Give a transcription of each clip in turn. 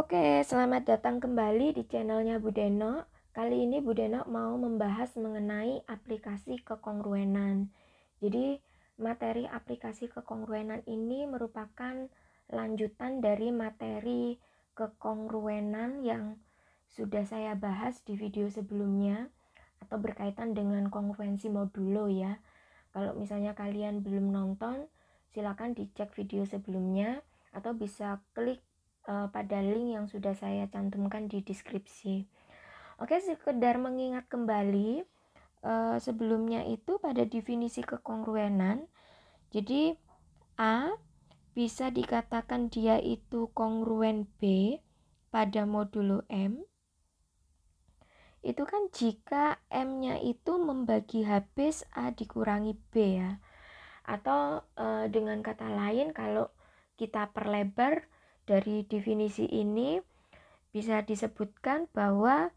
Oke, selamat datang kembali di channelnya Bu Deno. Kali ini Bu Deno mau membahas mengenai aplikasi kekongruenan. Jadi, materi aplikasi kekongruenan ini merupakan lanjutan dari materi kekongruenan yang sudah saya bahas di video sebelumnya atau berkaitan dengan kongruensi modulo ya. Kalau misalnya kalian belum nonton, silakan dicek video sebelumnya atau bisa klik pada link yang sudah saya cantumkan di deskripsi. Oke, sekedar mengingat kembali sebelumnya itu pada definisi kekongruenan. Jadi A bisa dikatakan dia itu kongruen B pada modulo M. Itu kan jika M-nya itu membagi habis A dikurangi B ya. Atau dengan kata lain, kalau kita perlebar dari definisi ini, bisa disebutkan bahwa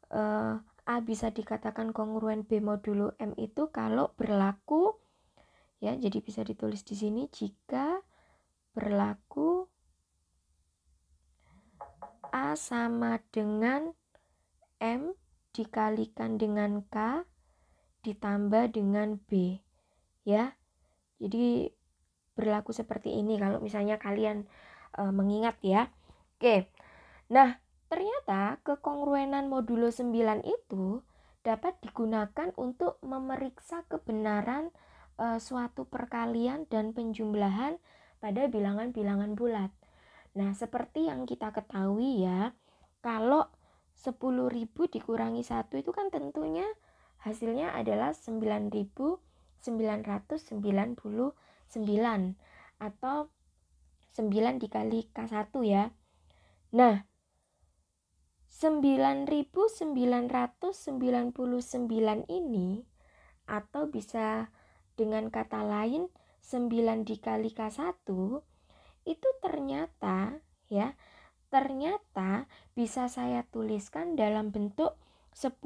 A bisa dikatakan kongruen B modulo M itu kalau berlaku, ya, jadi bisa ditulis di sini, jika berlaku A sama dengan M dikalikan dengan K ditambah dengan B, ya. Jadi berlaku seperti ini kalau misalnya kalian mengingat ya. Oke. Nah, ternyata kekongruenan modulo 9 itu dapat digunakan untuk memeriksa kebenaran suatu perkalian dan penjumlahan pada bilangan-bilangan bulat. Nah, seperti yang kita ketahui ya, kalau 10.000 dikurangi 1 itu kan tentunya hasilnya adalah 9.999 atau 9 dikali K1 ya. Nah, 9.999 ini, atau bisa dengan kata lain 9 dikali K1, itu ternyata bisa saya tuliskan dalam bentuk 10.000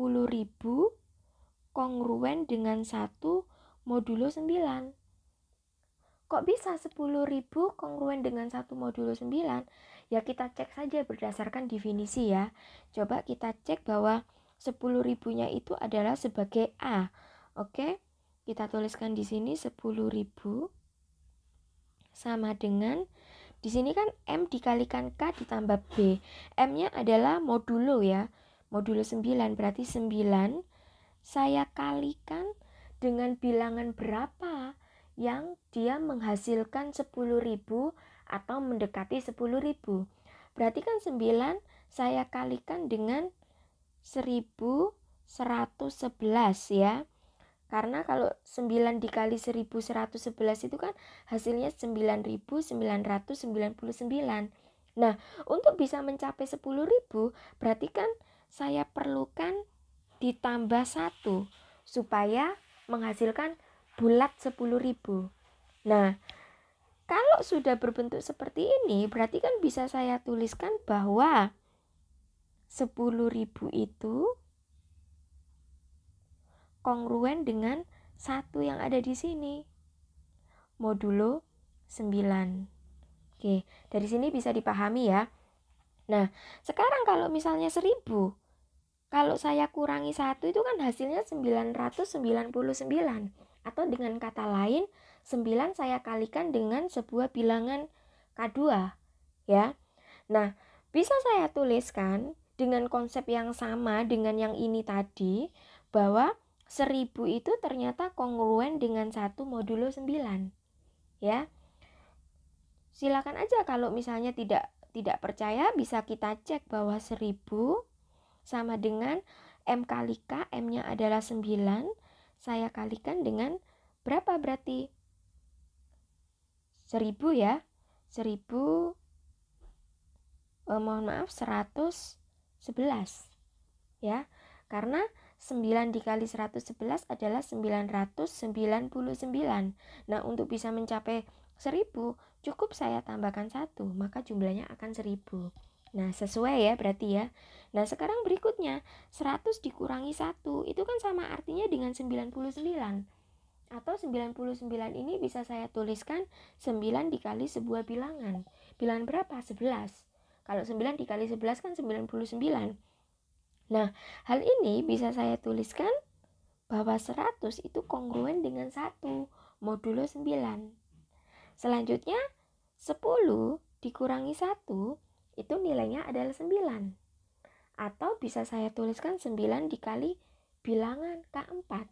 kongruen dengan 1 modulo 9. Kok bisa 10.000 kongruen dengan 1 modulo 9? Ya kita cek saja berdasarkan definisi ya. Coba kita cek bahwa 10.000-nya itu adalah sebagai A. Oke, kita tuliskan di sini 10.000 sama dengan, di sini kan M dikalikan K ditambah B. M-nya adalah modulo ya. Modulo 9 berarti 9 saya kalikan dengan bilangan berapa yang dia menghasilkan 10.000 atau mendekati 10.000. Berarti kan 9 saya kalikan dengan 1111 ya. Karena kalau 9 dikali 1111 itu kan hasilnya 9.999. Nah, untuk bisa mencapai 10.000 berarti kan saya perlukan ditambah 1 supaya menghasilkan bulat 10.000. Nah, kalau sudah berbentuk seperti ini berarti kan bisa saya tuliskan bahwa 10.000 itu kongruen dengan 1 yang ada di sini, modulo 9. Oke, dari sini bisa dipahami ya. Nah, sekarang kalau misalnya 1000, kalau saya kurangi 1 itu kan hasilnya 999. Atau dengan kata lain, 9 saya kalikan dengan sebuah bilangan K2 ya. Nah, bisa saya tuliskan dengan konsep yang sama dengan yang ini tadi, bahwa 1000 itu ternyata kongruen dengan 1 modulo 9 ya. Silakan aja kalau misalnya tidak percaya, bisa kita cek bahwa 1000 sama dengan M kali K, M-nya adalah 9, saya kalikan dengan berapa berarti? 1000 ya. 1000 111 ya. Karena 9 dikali 111 adalah 999. Nah, untuk bisa mencapai 1000 cukup saya tambahkan 1, maka jumlahnya akan 1000. Nah, sesuai ya berarti ya. Nah, sekarang berikutnya 100 dikurangi 1 itu kan sama artinya dengan 99. Atau 99 ini bisa saya tuliskan 9 dikali sebuah bilangan. Bilangan berapa? 11. Kalau 9 dikali 11 kan 99. Nah, hal ini bisa saya tuliskan bahwa 100 itu kongruen dengan 1 modulo 9. Selanjutnya 10 dikurangi 1 itu nilainya adalah 9. Atau bisa saya tuliskan 9 dikali bilangan K4.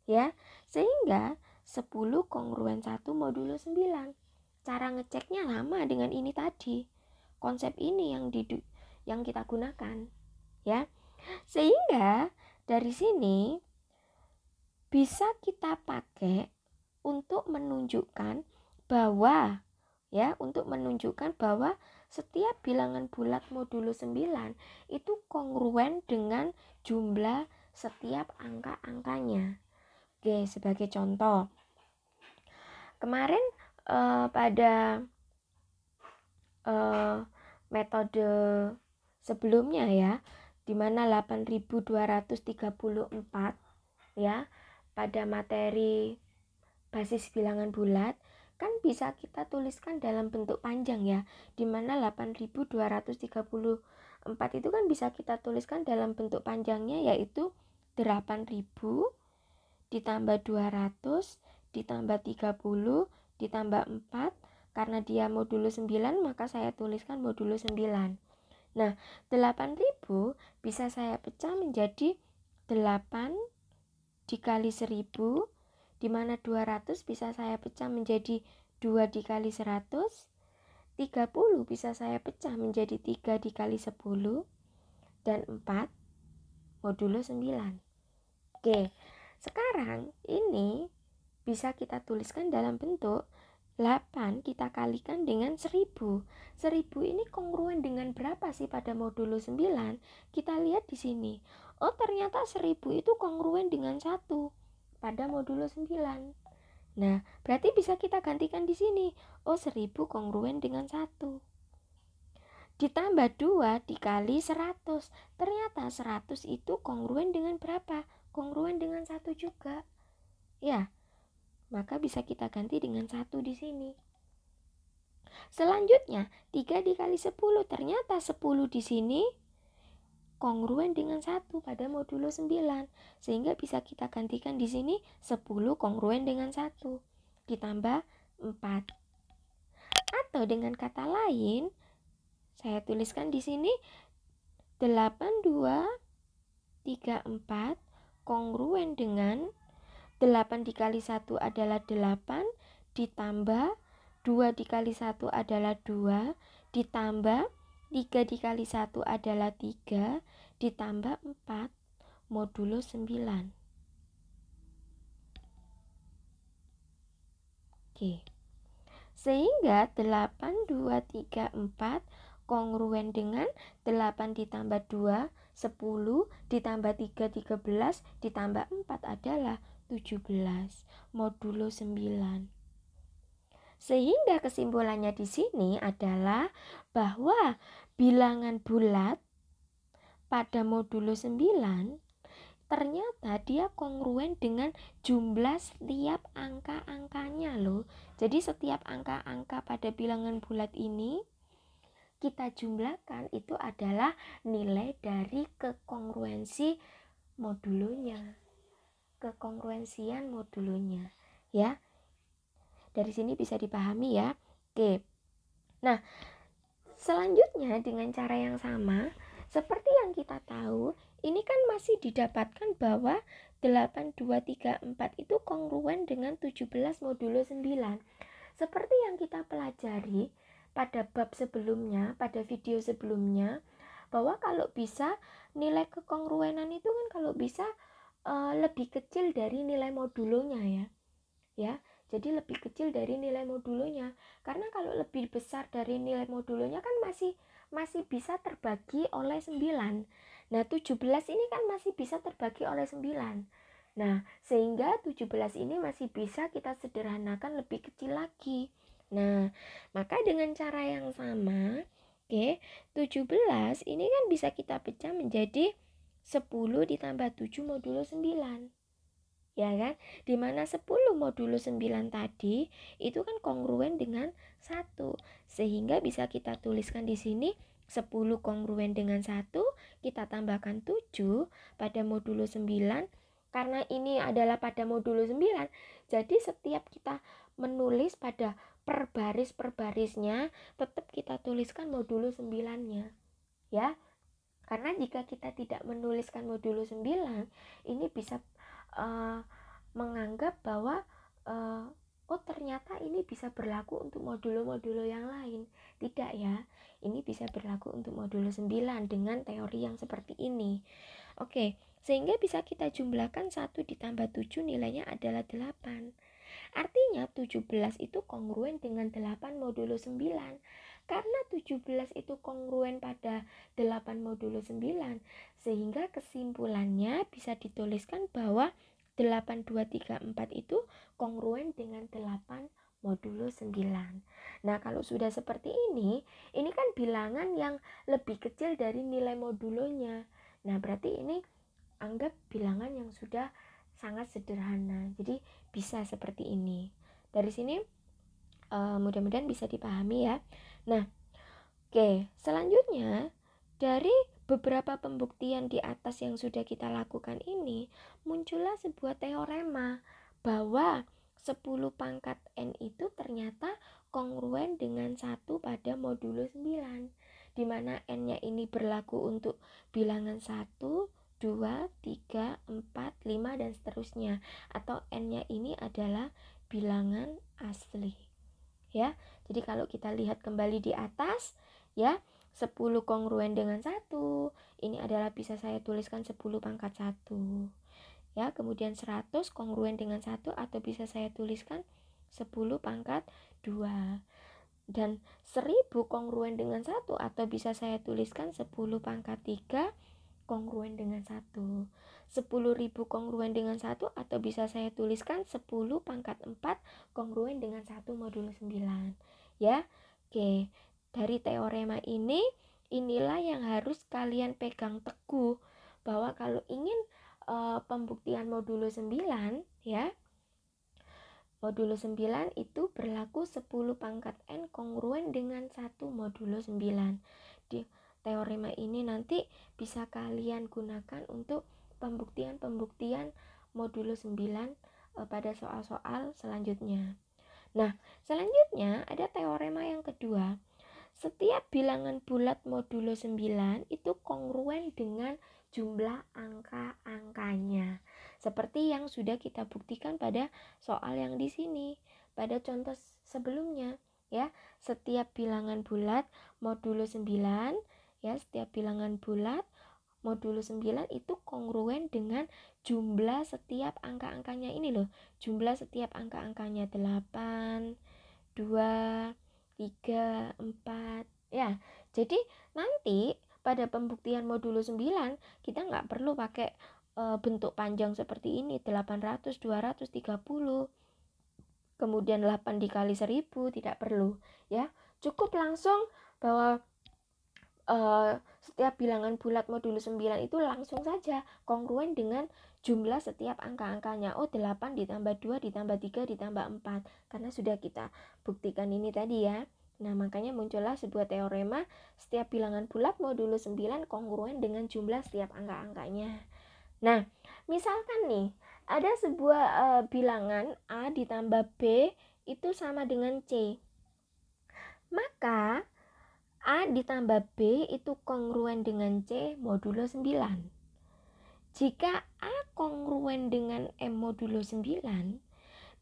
Ya, sehingga 10 kongruen 1 modulo 9. Cara ngeceknya sama dengan ini tadi. Konsep ini yang kita gunakan, ya. Sehingga dari sini bisa kita pakai untuk menunjukkan bahwa setiap bilangan bulat modulo 9 itu kongruen dengan jumlah setiap angka-angkanya. Oke, sebagai contoh. Kemarin pada metode sebelumnya ya, di mana 8234 ya, pada materi basis bilangan bulat kan bisa kita tuliskan dalam bentuk panjang ya, di mana 8234 itu kan bisa kita tuliskan dalam bentuk panjangnya, yaitu 8000 ditambah 200 ditambah 30 ditambah 4. Karena dia modulo 9 maka saya tuliskan modulo 9. Nah, 8000 bisa saya pecah menjadi 8 dikali 1000, di mana 200 bisa saya pecah menjadi 2 dikali 100, 30 bisa saya pecah menjadi 3 dikali 10, dan 4 modulo 9. Oke, sekarang ini bisa kita tuliskan dalam bentuk 8 kita kalikan dengan 1000. 1000 ini kongruen dengan berapa sih pada modulo 9? Kita lihat di sini. Oh, ternyata 1000 itu kongruen dengan 1 pada modulo 9. Nah, berarti bisa kita gantikan di sini. Oh, 1000 kongruen dengan 1. Ditambah 2 dikali 100. Ternyata 100 itu kongruen dengan berapa? Kongruen dengan 1 juga. Ya, maka bisa kita ganti dengan 1 di sini. Selanjutnya 3 dikali 10. Ternyata 10 di sini kongruen dengan 1 pada modulo 9. Sehingga bisa kita gantikan di sini 10 kongruen dengan 1 ditambah 4. Atau dengan kata lain, saya tuliskan di sini 8234 kongruen dengan 8 dikali 1 adalah 8, ditambah 2 dikali 1 adalah 2, ditambah 3 dikali 1 adalah 3, ditambah 4 modulo 9. Oke. Sehingga 8234 kongruen dengan 8 ditambah 2, 10, ditambah 3, 13, ditambah 4 adalah 17 modulo 9. Sehingga kesimpulannya di sini adalah bahwa bilangan bulat pada modulo 9 ternyata dia kongruen dengan jumlah setiap angka-angkanya loh. Jadi setiap angka-angka pada bilangan bulat ini kita jumlahkan itu adalah nilai dari kekongruensi modulonya. Kekongruensian modulonya ya. Dari sini bisa dipahami ya. Oke. Nah, selanjutnya dengan cara yang sama, seperti yang kita tahu, ini kan masih didapatkan bahwa 8234 itu kongruen dengan 17 modulo 9. Seperti yang kita pelajari pada bab sebelumnya, pada video sebelumnya, bahwa kalau bisa nilai kekongruenan itu kan kalau bisa lebih kecil dari nilai modulonya ya. Jadi lebih kecil dari nilai modulonya. Karena kalau lebih besar dari nilai modulonya kan masih bisa terbagi oleh 9. Nah, 17 ini kan masih bisa terbagi oleh 9. Nah, sehingga 17 ini masih bisa kita sederhanakan lebih kecil lagi. Nah, maka dengan cara yang sama, 17 ini kan bisa kita pecah menjadi 10 ditambah 7 modulo 9. ya kan? Dimana 10 modulo 9 tadi itu kan kongruen dengan 1, sehingga bisa kita tuliskan di sini 10 kongruen dengan 1, kita tambahkan 7 pada modulo 9. Karena ini adalah pada modulo 9, jadi setiap kita menulis pada per barisnya tetap kita tuliskan modulo 9-nya, ya. Karena jika kita tidak menuliskan modulo 9, ini bisa menganggap bahwa oh ternyata ini bisa berlaku untuk modulo-modulo yang lain. Tidak ya, ini bisa berlaku untuk modulo 9 dengan teori yang seperti ini. Oke, sehingga bisa kita jumlahkan 1 ditambah 7 nilainya adalah 8. Artinya 17 itu kongruen dengan 8 modulo 9. Karena 17 itu kongruen pada 8 modulo 9, sehingga kesimpulannya bisa dituliskan bahwa 8, 2, 3, 4 itu kongruen dengan 8 modulo 9. Nah, kalau sudah seperti ini kan bilangan yang lebih kecil dari nilai modulonya. Nah, berarti ini anggap bilangan yang sudah sangat sederhana. Jadi bisa seperti ini. Dari sini mudah-mudahan bisa dipahami ya. Nah, oke, selanjutnya dari beberapa pembuktian di atas yang sudah kita lakukan ini, muncullah sebuah teorema bahwa 10 pangkat N itu ternyata kongruen dengan 1 pada modulo 9, di mana N-nya ini berlaku untuk bilangan 1, 2, 3, 4, 5, dan seterusnya. Atau N-nya ini adalah bilangan asli. Ya, jadi kalau kita lihat kembali di atas, ya, 10 kongruen dengan 1, ini adalah bisa saya tuliskan 10 pangkat 1. Ya, kemudian 100 kongruen dengan 1 atau bisa saya tuliskan 10 pangkat 2. Dan 1000 kongruen dengan 1 atau bisa saya tuliskan 10 pangkat 3 kongruen dengan 1. 10.000 kongruen dengan 1 atau bisa saya tuliskan 10 pangkat 4 kongruen dengan 1 modulo 9. Ya, oke. Dari teorema ini, inilah yang harus kalian pegang teguh, bahwa kalau ingin pembuktian modulo 9, ya, modulo 9 itu berlaku 10 pangkat N kongruen dengan 1 modulo 9. Di teorema ini nanti bisa kalian gunakan untuk pembuktian modulo 9 pada soal-soal selanjutnya. Nah, selanjutnya ada teorema yang kedua. Setiap bilangan bulat modulo 9 itu kongruen dengan jumlah angka-angkanya. Seperti yang sudah kita buktikan pada soal yang di sini, pada contoh sebelumnya, ya. Setiap bilangan bulat modulo 9, ya, setiap bilangan bulat modulo 9 itu kongruen dengan jumlah setiap angka-angkanya ini loh. Jumlah setiap angka-angkanya 8, 2, 3, 4. Ya, jadi nanti pada pembuktian modulo 9 kita nggak perlu pakai bentuk panjang seperti ini, 800, 230, kemudian 8 dikali 1000, tidak perlu, ya. Cukup langsung bahwa setiap bilangan bulat modulo 9 itu langsung saja kongruen dengan jumlah setiap angka-angkanya. Oh, 8 ditambah 2 ditambah 3 ditambah 4, karena sudah kita buktikan ini tadi ya. Nah, makanya muncullah sebuah teorema setiap bilangan bulat modulo 9 kongruen dengan jumlah setiap angka-angkanya. Nah, misalkan nih ada sebuah bilangan A ditambah B itu sama dengan C, maka A ditambah B itu kongruen dengan C modulo 9. Jika A kongruen dengan M modulo 9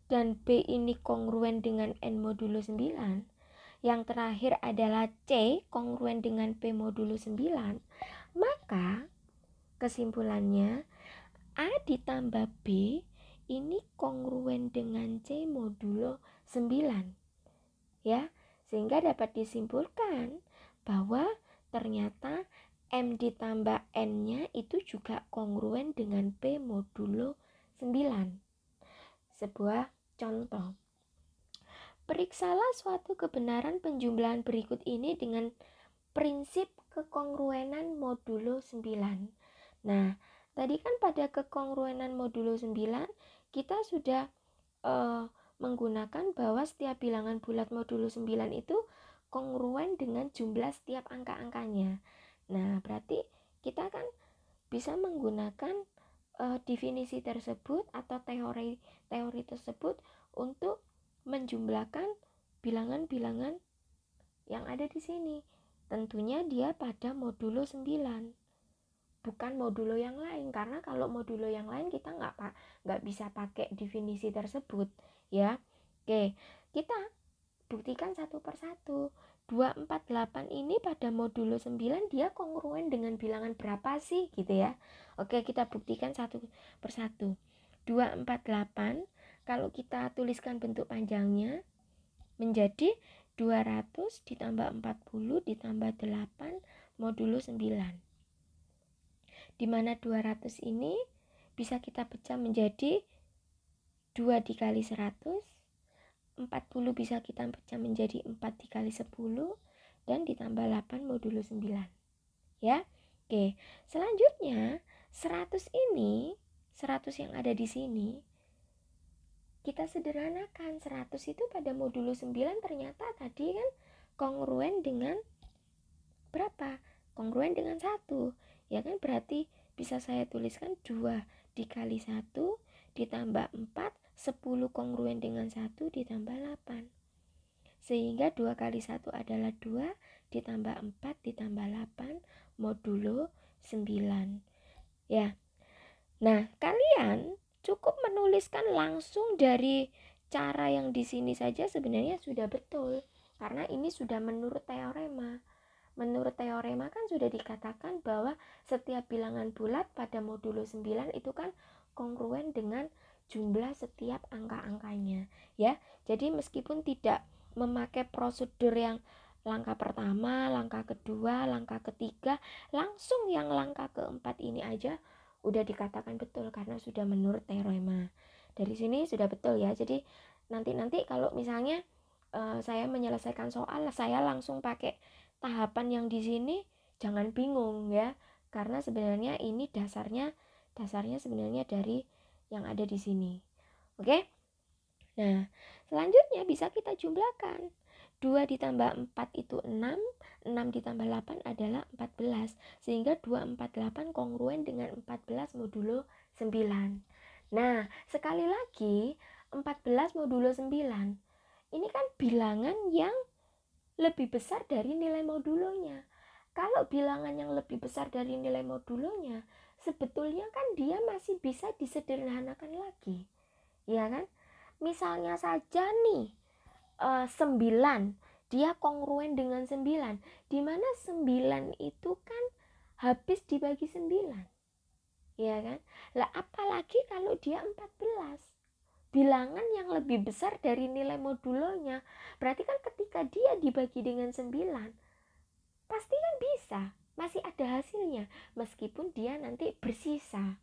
dan B ini kongruen dengan N modulo 9, yang terakhir adalah C kongruen dengan P modulo 9, maka kesimpulannya A ditambah B ini kongruen dengan C modulo 9. Ya, sehingga dapat disimpulkan bahwa ternyata M ditambah N-nya itu juga kongruen dengan P modulo 9. Sebuah contoh. Periksalah suatu kebenaran penjumlahan berikut ini dengan prinsip kekongruenan modulo 9. Nah, tadi kan pada kekongruenan modulo 9 kita sudah menggunakan bahwa setiap bilangan bulat modulo 9 itu kongruen dengan jumlah setiap angka-angkanya. Nah, berarti kita kan bisa menggunakan definisi tersebut atau teori tersebut untuk menjumlahkan bilangan-bilangan yang ada di sini. Tentunya dia pada modulo 9. Bukan modulo yang lain, karena kalau modulo yang lain kita nggak bisa pakai definisi tersebut ya. Oke, kita buktikan satu persatu. 248 ini pada modulo 9 dia kongruen dengan bilangan berapa sih gitu ya. Oke, kita buktikan satu persatu. 248 kalau kita tuliskan bentuk panjangnya menjadi 200 ditambah 40 ditambah 8 modulo 9. Di mana 200 ini bisa kita pecah menjadi 2 dikali 100, 40 bisa kita pecah menjadi 4 dikali 10, dan ditambah 8 modulo 9. Ya, oke. Selanjutnya, 100 ini, 100 yang ada di sini, kita sederhanakan. 100 itu pada modulo 9 ternyata tadi kan kongruen dengan berapa? Kongruen dengan 1. Ya kan, berarti bisa saya tuliskan 2 dikali 1 ditambah 4, 10 kongruen dengan 1 ditambah 8. Sehingga 2 kali 1 adalah 2 ditambah 4 ditambah 8 modulo 9. Ya. Nah, kalian cukup menuliskan langsung dari cara yang di sini saja sebenarnya sudah betul. Karena ini sudah menurut teorema. Menurut teorema kan sudah dikatakan bahwa setiap bilangan bulat pada modulo 9 itu kan kongruen dengan jumlah setiap angka-angkanya ya. Jadi meskipun tidak memakai prosedur yang langkah pertama, langkah kedua, langkah ketiga, langsung yang langkah keempat ini aja udah dikatakan betul karena sudah menurut teorema. Dari sini sudah betul ya. Jadi nanti kalau misalnya saya menyelesaikan soal, saya langsung pakai tahapan yang di sini, jangan bingung ya, karena sebenarnya ini dasarnya sebenarnya dari yang ada di sini. Oke? Nah, selanjutnya bisa kita jumlahkan. 2 ditambah 4 itu 6, 6 ditambah 8 adalah 14, sehingga 248 kongruen dengan 14 modulo 9. Nah, sekali lagi 14 modulo 9 ini kan bilangan yang lebih besar dari nilai modulonya. Kalau bilangan yang lebih besar dari nilai modulonya, sebetulnya kan dia masih bisa disederhanakan lagi. Ya kan? Misalnya saja nih 9, dia kongruen dengan 9, di mana 9 itu kan habis dibagi 9. Ya kan? Lah apalagi kalau dia 14, bilangan yang lebih besar dari nilai modulonya. Berarti kan ketika dia dibagi dengan 9, pasti kan bisa, masih ada hasilnya, meskipun dia nanti bersisa.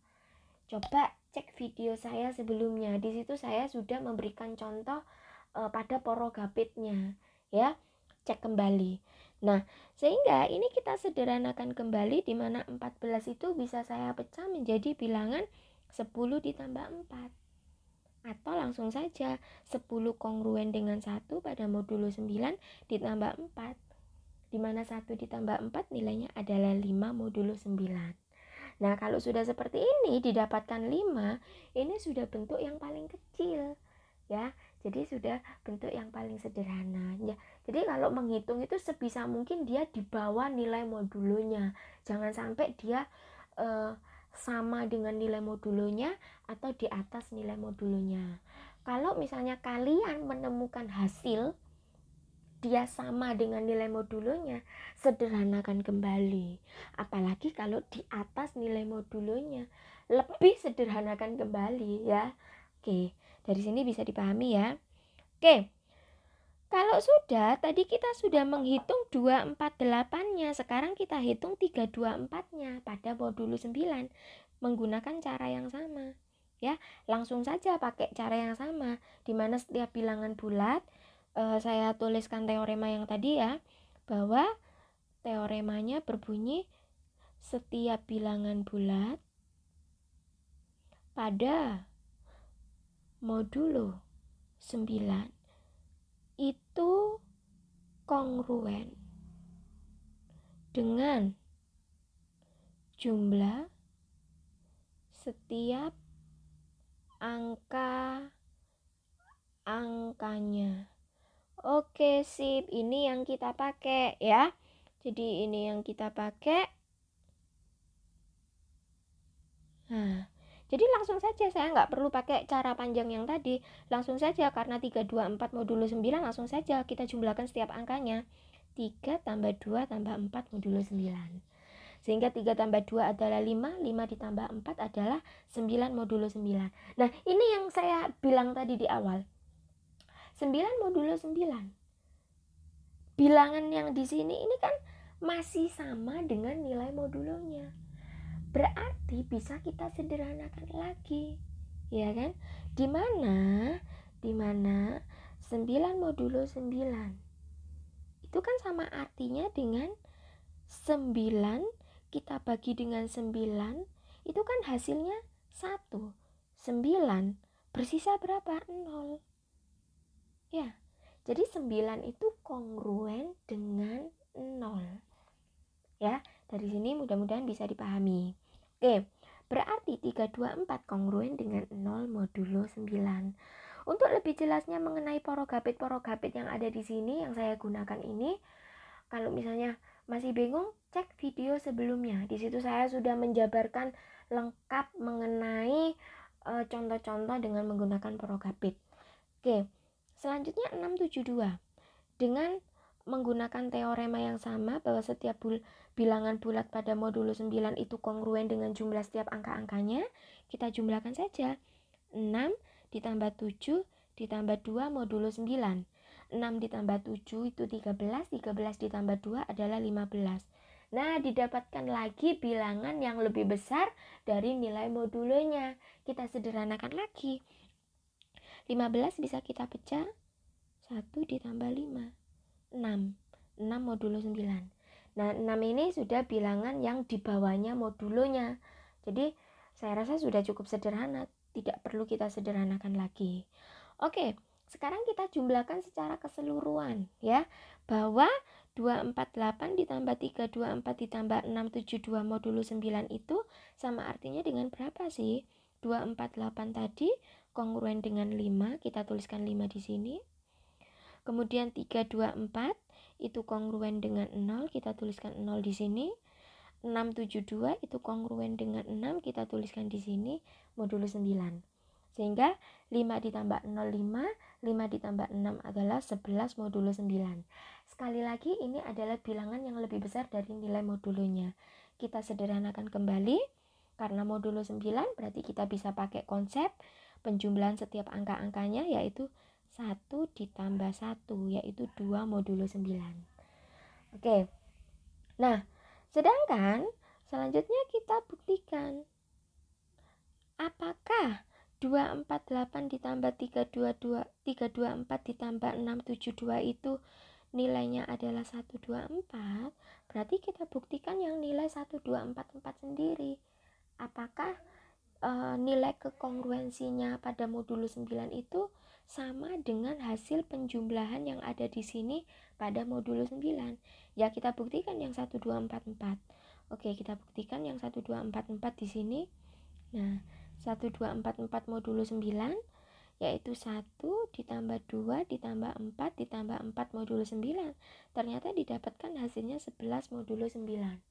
Coba cek video saya sebelumnya, di situ saya sudah memberikan contoh pada porogapitnya, ya, cek kembali. Nah, sehingga ini kita sederhanakan kembali, di mana 14 itu bisa saya pecah menjadi bilangan 10 ditambah 4. Atau langsung saja 10 kongruen dengan 1 pada modulo 9 ditambah 4, di mana 1 ditambah 4 nilainya adalah 5 modulo 9. Nah, kalau sudah seperti ini didapatkan 5, ini sudah bentuk yang paling kecil ya. Jadi sudah bentuk yang paling sederhana ya. Jadi kalau menghitung itu sebisa mungkin dia di bawah nilai modulonya. Jangan sampai dia sama dengan nilai modulonya atau di atas nilai modulonya. Kalau misalnya kalian menemukan hasil dia sama dengan nilai modulonya, sederhanakan kembali. Apalagi kalau di atas nilai modulonya, lebih sederhanakan kembali ya. Oke, dari sini bisa dipahami ya. Oke. Kalau sudah, tadi kita sudah menghitung 248-nya, sekarang kita hitung 324-nya pada modulo 9 menggunakan cara yang sama. Ya, langsung saja pakai cara yang sama, di mana setiap bilangan bulat saya tuliskan teorema yang tadi ya, bahwa teoremanya berbunyi setiap bilangan bulat pada modulo 9 itu kongruen dengan jumlah setiap angkanya. Oke, sip. Ini yang kita pakai ya. Jadi ini yang kita pakai. Nah, jadi langsung saja, saya nggak perlu pakai cara panjang yang tadi. Langsung saja, karena 3, 2, 4 modulo 9, langsung saja kita jumlahkan setiap angkanya. 3 tambah 2 tambah 4 modulo 9. Sehingga 3 tambah 2 adalah 5, 5 ditambah 4 adalah 9 modulo 9. Nah, ini yang saya bilang tadi di awal. 9 modulo 9. Bilangan yang di sini ini kan masih sama dengan nilai modulonya. Berarti bisa kita sederhanakan lagi, ya kan? Dimana 9 modulo 9 itu kan sama artinya dengan 9 kita bagi dengan 9, itu kan hasilnya 1. 9 bersisa berapa? 0. Ya, jadi 9 itu kongruen dengan 0. Ya, dari sini mudah-mudahan bisa dipahami. Oke, berarti 3, 2, 4 kongruen dengan 0 modulo 9. Untuk lebih jelasnya mengenai porogapit yang ada di sini yang saya gunakan ini, kalau misalnya masih bingung, cek video sebelumnya. Di situ saya sudah menjabarkan lengkap mengenai contoh-contoh dengan menggunakan porogapit. Oke, selanjutnya 672. Dengan menggunakan teorema yang sama bahwa setiap bilangan bulat pada modulo 9 itu kongruen dengan jumlah setiap angka-angkanya, kita jumlahkan saja. 6 ditambah 7 ditambah 2 modulo 9. 6 ditambah 7 itu 13, 13 ditambah 2 adalah 15. Nah, didapatkan lagi bilangan yang lebih besar dari nilai modulonya. Kita sederhanakan lagi. 15 bisa kita pecah, 1 ditambah 5. 6 modulo 9. Nah, 6 ini sudah bilangan yang di bawahnya modulonya. Jadi, saya rasa sudah cukup sederhana, tidak perlu kita sederhanakan lagi. Oke, sekarang kita jumlahkan secara keseluruhan ya, bahwa 248 ditambah 324 ditambah 672 modulo 9 itu sama artinya dengan berapa sih? 248 tadi kongruen dengan 5, kita tuliskan 5 di sini. Kemudian 324 itu kongruen dengan 0, kita tuliskan 0 di sini. 672 itu kongruen dengan 6, kita tuliskan di sini modulo 9. Sehingga 5 ditambah 0 5, 5 ditambah 6 adalah 11 modulo 9. Sekali lagi ini adalah bilangan yang lebih besar dari nilai modulonya. Kita sederhanakan kembali, karena modulo 9 berarti kita bisa pakai konsep penjumlahan setiap angka-angkanya, yaitu 1 ditambah 1, yaitu 2 modulo 9. Oke. Nah, sedangkan selanjutnya kita buktikan apakah 248 ditambah 324 ditambah 672 itu nilainya adalah 124. Berarti kita buktikan yang nilai 1244 sendiri. Apakah nilai kekongruensinya pada modulo 9 itu sama dengan hasil penjumlahan yang ada di sini pada modulo 9. Ya, kita buktikan yang 1244. Oke, kita buktikan yang 1244 di sini. Nah, 1244 modulo 9 yaitu 1 ditambah 2 ditambah 4 ditambah 4 modulo 9. Ternyata didapatkan hasilnya 11 modulo 9.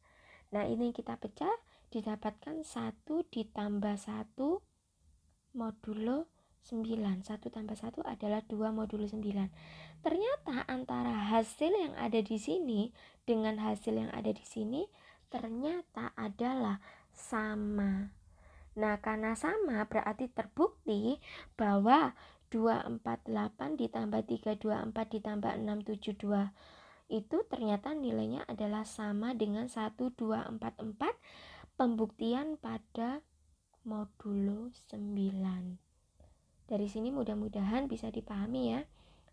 Nah, ini kita pecah, didapatkan 1 ditambah 1 modulo 9. 1 tambah 1 adalah 2 modulo 9. Ternyata antara hasil yang ada di sini dengan hasil yang ada di sini ternyata adalah sama. Nah, karena sama berarti terbukti bahwa 248 ditambah 324 ditambah 672 itu ternyata nilainya adalah sama dengan 1244, pembuktian pada modulo 9. Dari sini mudah-mudahan bisa dipahami ya.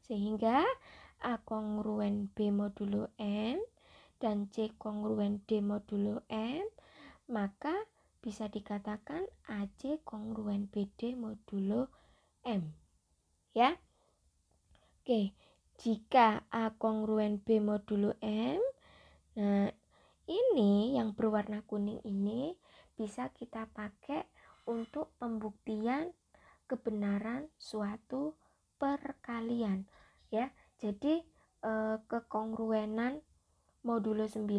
Sehingga A kongruen B modulo M dan C kongruen D modulo M, maka bisa dikatakan AC kongruen BD modulo M. Ya. Oke, jika A kongruen B modulo M, nah ini yang berwarna kuning ini bisa kita pakai untuk pembuktian kebenaran suatu perkalian ya. Jadi kekongruenan modulo 9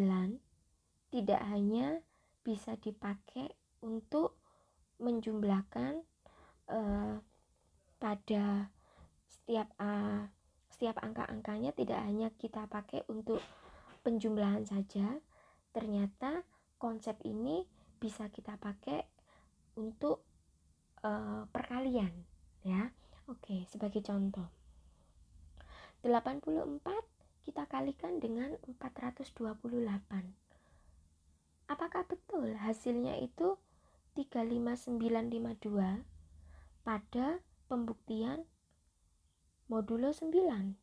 tidak hanya bisa dipakai untuk menjumlahkan pada setiap angka-angkanya, tidak hanya kita pakai untuk penjumlahan saja. Ternyata konsep ini bisa kita pakai untuk perkalian ya. Oke, sebagai contoh 84 kita kalikan dengan 428. Apakah betul hasilnya itu 35952 pada pembuktian modulo 9?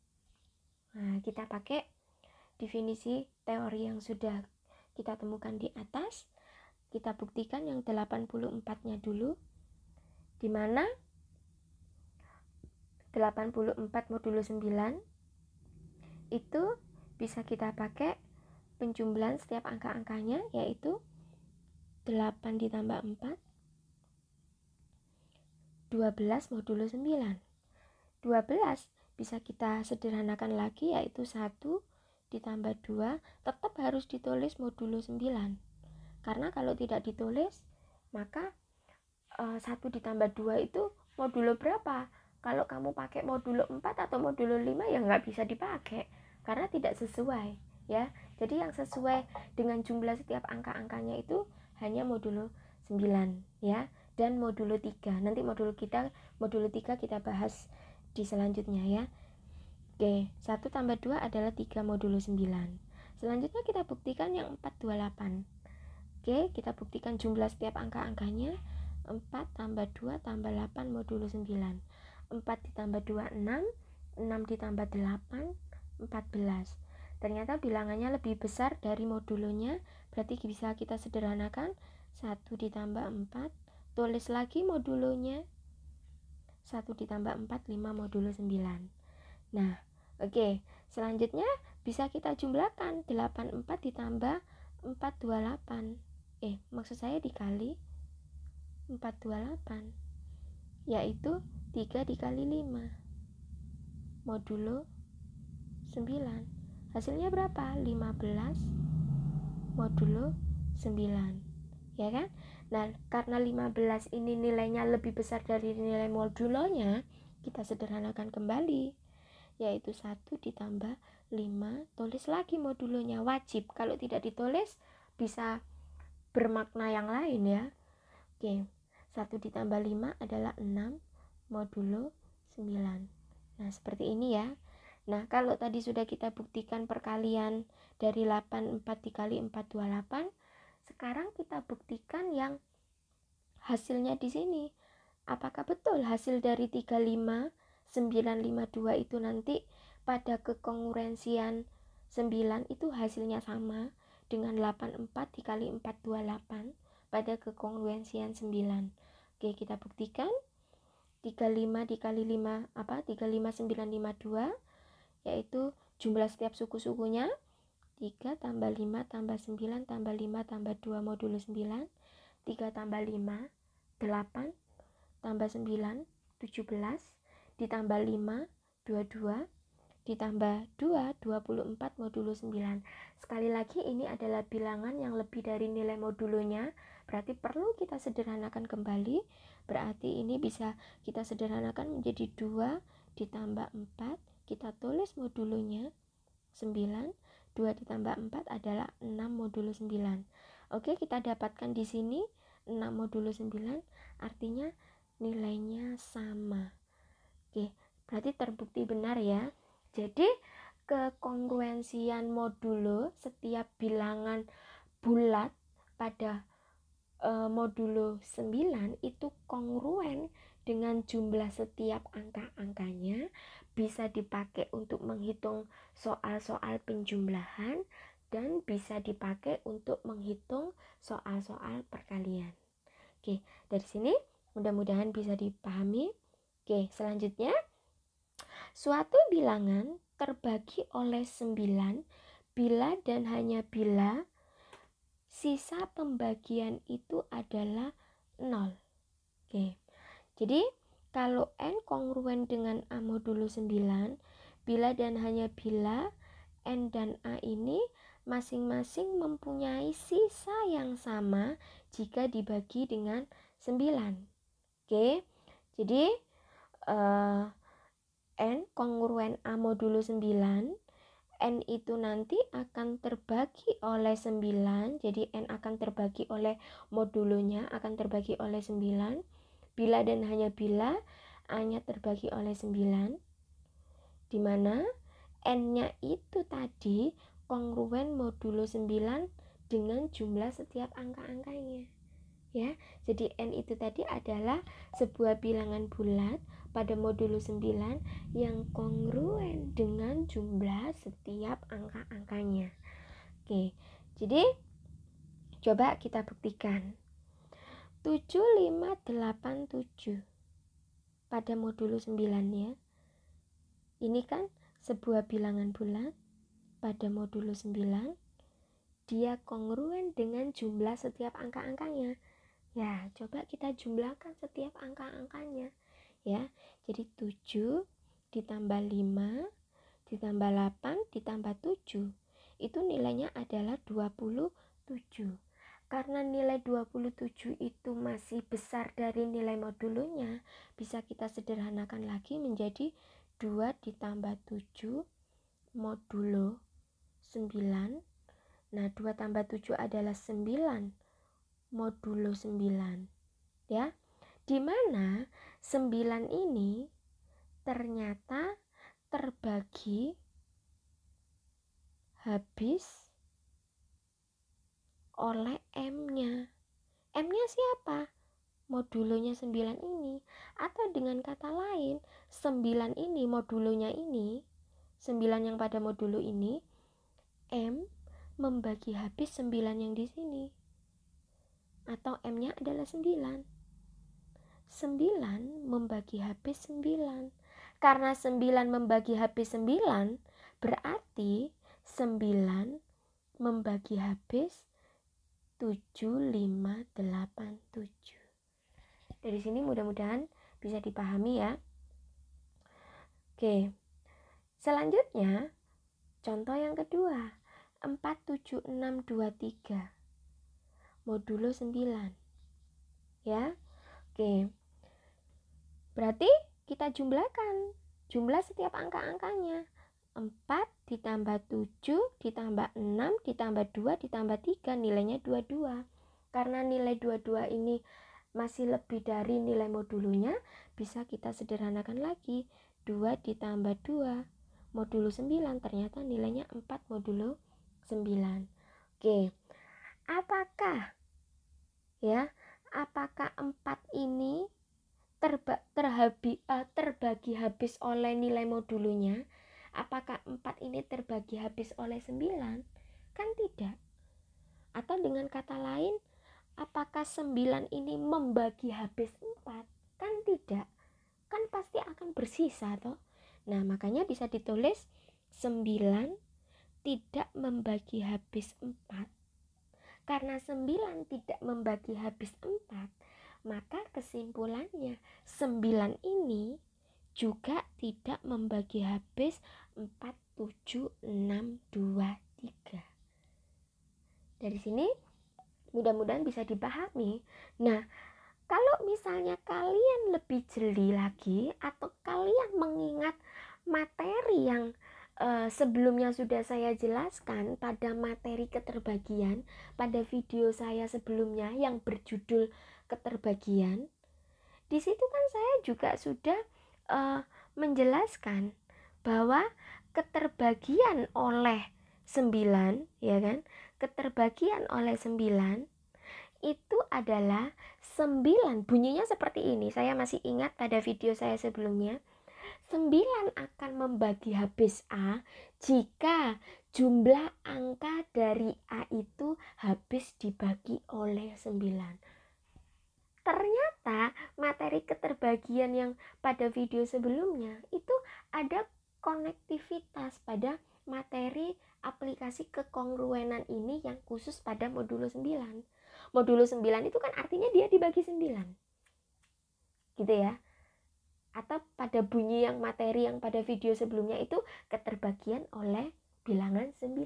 Nah, kita pakai definisi teori yang sudah kita temukan di atas. Kita buktikan yang 84-nya dulu, di mana 84 modulo 9 itu bisa kita pakai penjumlahan setiap angka-angkanya, yaitu 8 ditambah 4 12 modulo 9. 12 bisa kita sederhanakan lagi, yaitu 1 ditambah 2, tetap harus ditulis modulo 9. Karena kalau tidak ditulis, maka 1 ditambah 2 itu modulo berapa? Kalau kamu pakai modulo 4 atau modulo 5 ya nggak bisa dipakai, karena tidak sesuai ya. Jadi yang sesuai dengan jumlah setiap angka-angkanya itu hanya modulo 9 ya, dan modulo 3. Nanti modulo 3 kita bahas di selanjutnya ya. Oke, 1 tambah 2 adalah 3 modulo 9. Selanjutnya kita buktikan yang 428. Oke, kita buktikan jumlah setiap angka-angkanya. 4 tambah 2 tambah 8 modulo 9. 4 ditambah 2 6, 6 ditambah 8 14. Ternyata bilangannya lebih besar dari modulonya, berarti bisa kita sederhanakan. 1 ditambah 4, tulis lagi modulonya. 1 ditambah 4 5 modulo 9. Nah, oke, selanjutnya bisa kita jumlahkan 84 ditambah 428. Maksud saya dikali 428, yaitu 3 dikali 5 modulo 9. Hasilnya berapa? 15 modulo 9, ya kan? Nah, karena 15 ini nilainya lebih besar dari nilai modulonya, kita sederhanakan kembali, yaitu 1 ditambah 5, tulis lagi modulonya. Wajib, kalau tidak ditulis bisa bermakna yang lain ya. Oke, 1 ditambah 5 adalah 6 modulo 9. Nah, seperti ini ya. Nah, kalau tadi sudah kita buktikan perkalian dari 84 dikali 428, sekarang kita buktikan yang hasilnya di sini. Apakah betul hasil dari 35952 itu nanti pada kekongruensian 9 itu hasilnya sama dengan 84 dikali 428 pada kekongruensian 9. Oke, kita buktikan. 35 dikali 5 35952, yaitu jumlah setiap suku-sukunya 3 tambah 5 tambah 9 tambah 5 tambah 2 modulo 9. 3 tambah 5 8 tambah 9 17 ditambah 5 22 ditambah 2 24 modulo 9. Sekali lagi ini adalah bilangan yang lebih dari nilai modulonya, berarti perlu kita sederhanakan kembali. Berarti ini bisa kita sederhanakan menjadi 2 ditambah 4, kita tulis modulonya 9. 2 ditambah 4 adalah 6 modulo 9. Oke, kita dapatkan di sini 6 modulo 9, artinya nilainya sama. Oke, berarti terbukti benar ya. Jadi kekongruensian modulo setiap bilangan bulat pada modulo 9 itu kongruen dengan jumlah setiap angka-angkanya, bisa dipakai untuk menghitung soal-soal penjumlahan, dan bisa dipakai untuk menghitung soal-soal perkalian. Oke, dari sini mudah-mudahan bisa dipahami. Oke, selanjutnya suatu bilangan terbagi oleh 9 bila dan hanya bila sisa pembagian itu adalah 0. Oke. Jadi kalau N kongruen dengan A modulo 9, bila dan hanya bila N dan A ini masing-masing mempunyai sisa yang sama jika dibagi dengan 9. Oke. Jadi N kongruen A modulo 9, N itu nanti akan terbagi oleh 9. Jadi N akan terbagi oleh modulonya akan terbagi oleh 9. Bila dan hanya bila A-nya terbagi oleh 9, di mana N-nya itu tadi kongruen modulo 9 dengan jumlah setiap angka-angkanya. Ya, jadi N itu tadi adalah sebuah bilangan bulat pada modulo 9 yang kongruen dengan jumlah setiap angka-angkanya. Oke, jadi coba kita buktikan. 7, 5, 8, 7 pada modulo 9 ya. Ini kan sebuah bilangan bulat pada modulo 9. Dia kongruen dengan jumlah setiap angka-angkanya. Ya, coba kita jumlahkan setiap angka-angkanya ya. Jadi 7 ditambah 5 ditambah 8 ditambah 7 itu nilainya adalah 27. Karena nilai 27 itu masih besar dari nilai modulonya, bisa kita sederhanakan lagi menjadi 2 ditambah 7 modulo 9. Nah, 2 tambah 7 adalah 9 modulo 9 ya, dimana 9 ini ternyata terbagi habis oleh M-nya. M-nya siapa? Modulonya 9 ini. Atau dengan kata lain, 9 ini modulonya ini, 9 yang pada modulo ini, M membagi habis 9 yang di sini. Atau M-nya adalah 9. 9 membagi habis 9. Karena 9 membagi habis 9, berarti 9 membagi habis 7, 5, 8, 7. Dari sini mudah-mudahan bisa dipahami ya. Oke. Selanjutnya, contoh yang kedua. 4, 7, 6, 2, 3. Modulo 9. Ya. Oke. Berarti kita jumlahkan jumlah setiap angka-angkanya. 4 ditambah 7 ditambah 6 ditambah 2 ditambah 3 nilainya 22. Karena nilai 22 ini masih lebih dari nilai modulonya, bisa kita sederhanakan lagi. 2 ditambah 2 modulo 9 ternyata nilainya 4 modulo 9. Oke. Apakah 4 ini terbagi habis oleh nilai modulonya? Apakah 4 ini terbagi habis oleh 9? Kan tidak. Atau dengan kata lain, apakah 9 ini membagi habis 4? Kan tidak. Kan pasti akan bersisa toh. Nah, makanya bisa ditulis 9 tidak membagi habis 4. Karena 9 tidak membagi habis 4, maka kesimpulannya 9 ini juga tidak membagi habis 4, 7, 6, 2, 3. Dari sini mudah-mudahan bisa dipahami. Nah, kalau misalnya kalian lebih jeli lagi atau kalian mengingat materi yang sebelumnya sudah saya jelaskan pada materi keterbagian pada video saya sebelumnya yang berjudul keterbagian, di situ kan saya juga sudah menjelaskan bahwa keterbagian oleh 9, ya kan? Keterbagian oleh 9 itu adalah 9, bunyinya seperti ini. Saya masih ingat pada video saya sebelumnya. 9 akan membagi habis A jika jumlah angka dari A itu habis dibagi oleh 9. ternyata materi keterbagian yang pada video sebelumnya itu ada konektivitas pada materi aplikasi kekongruenan ini yang khusus pada modulo 9. Modulo 9 itu kan artinya dia dibagi 9. Gitu ya. Atau pada bunyi yang materi yang pada video sebelumnya itu keterbagian oleh bilangan 9.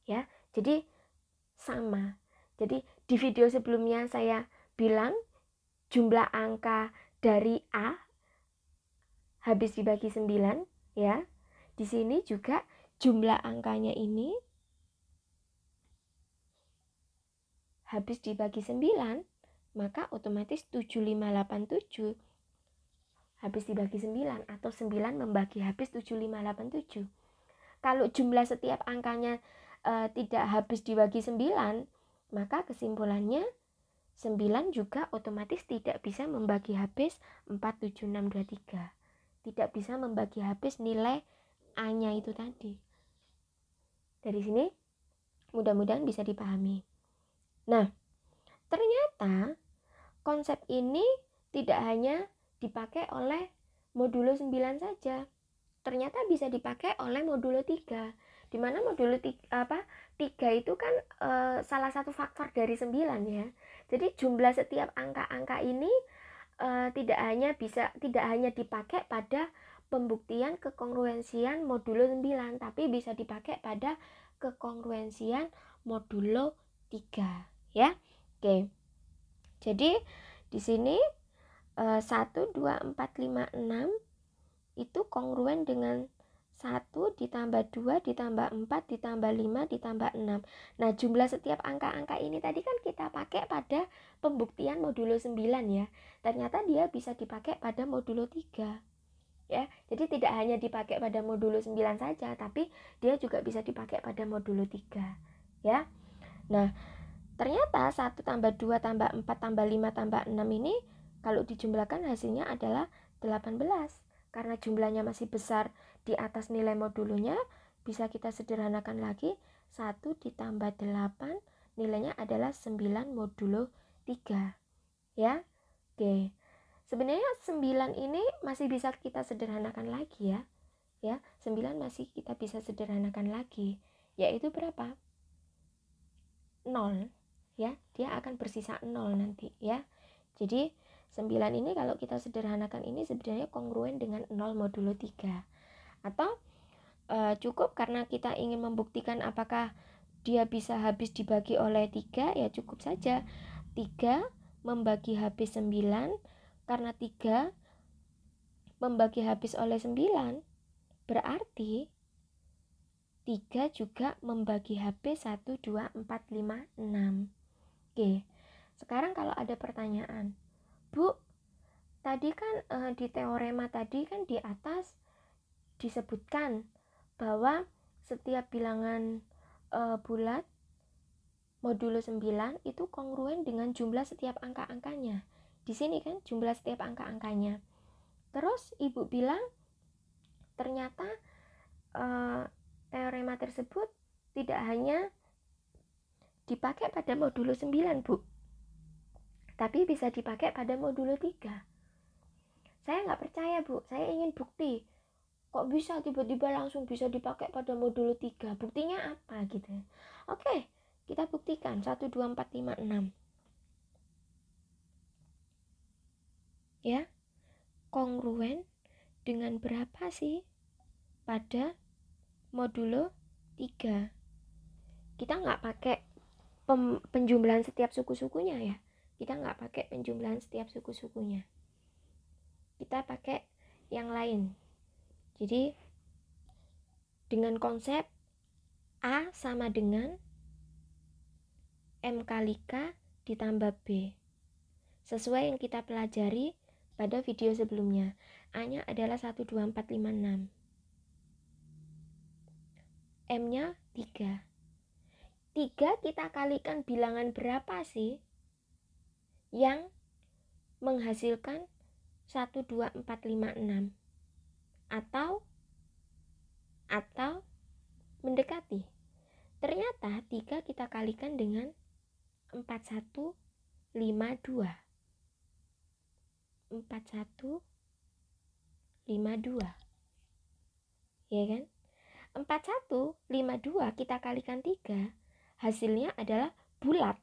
Ya, jadi sama. Jadi di video sebelumnya saya bilang jumlah angka dari A habis dibagi 9 ya. Di sini juga jumlah angkanya ini habis dibagi 9, maka otomatis 7587 habis dibagi 9 atau 9 membagi habis 7587. Kalau jumlah setiap angkanya tidak habis dibagi 9, maka kesimpulannya 9 juga otomatis tidak bisa membagi habis 47623. Tidak bisa membagi habis nilai A-nya itu tadi. Dari sini mudah-mudahan bisa dipahami. Nah, ternyata konsep ini tidak hanya dipakai oleh modulo 9 saja. Ternyata bisa dipakai oleh modulo 3. Di mana modulo 3 itu kan salah satu faktor dari 9 ya. Jadi jumlah setiap angka-angka ini tidak hanya dipakai pada pembuktian kekongruensian modulo 9, tapi bisa dipakai pada kekongruensian modulo 3 ya. Oke. Jadi di sini 1 2 4 5 6 itu kongruen dengan 1 ditambah 2 ditambah 4 ditambah 5 ditambah 6. Nah, jumlah setiap angka-angka ini tadi kan kita pakai pada pembuktian modulo 9 ya. Ternyata dia bisa dipakai pada modulo 3. Ya, jadi tidak hanya dipakai pada modulo 9 saja, tapi dia juga bisa dipakai pada modulo 3. Ya. Nah, ternyata 1 tambah 2 tambah 4 tambah 5 tambah 6 ini kalau dijumlahkan hasilnya adalah 18. Karena jumlahnya masih besar di atas nilai modulonya, bisa kita sederhanakan lagi. 1 ditambah 8 nilainya adalah 9 modulo 3. Ya. Oke. Sebenarnya 9 ini masih bisa kita sederhanakan lagi ya. Ya, 9 masih kita bisa sederhanakan lagi. Yaitu berapa? 0. Ya, dia akan bersisa 0 nanti ya. Jadi 9 ini kalau kita sederhanakan ini sebenarnya kongruen dengan 0 modulo 3. Atau cukup karena kita ingin membuktikan apakah dia bisa habis dibagi oleh 3, ya cukup saja 3 membagi habis 9, karena 3 membagi habis oleh 9 berarti 3 juga membagi habis 1, 2, 4, 5, 6. Oke, sekarang kalau ada pertanyaan, Bu, tadi kan di teorema tadi kan di atas disebutkan bahwa setiap bilangan bulat modulo 9 itu kongruen dengan jumlah setiap angka-angkanya. Di sini kan jumlah setiap angka-angkanya. Terus Ibu bilang ternyata teorema tersebut tidak hanya dipakai pada modulo 9, Bu, tapi bisa dipakai pada modulo 3. Saya nggak percaya, Bu. Saya ingin bukti. Kok bisa tiba-tiba langsung bisa dipakai pada modulo 3? Buktinya apa gitu. Oke, kita buktikan. 1, 2, 4, 5, 6. Ya, kongruen dengan berapa sih pada modulo 3? Kita nggak pakai penjumlahan setiap suku-sukunya ya. Kita nggak pakai penjumlahan setiap suku-sukunya. Kita pakai yang lain. Jadi dengan konsep A sama dengan M kali K ditambah B. Sesuai yang kita pelajari pada video sebelumnya. A-nya adalah 1, 2, 4, 5, 6. M-nya 3. 3 kita kalikan bilangan berapa sih yang menghasilkan 1, 2, 4, 5, 6? Atau mendekati. Ternyata 3 kita kalikan dengan 41, 52. 41, 52. Ya kan? 41, 52 kita kalikan 3, hasilnya adalah bulat.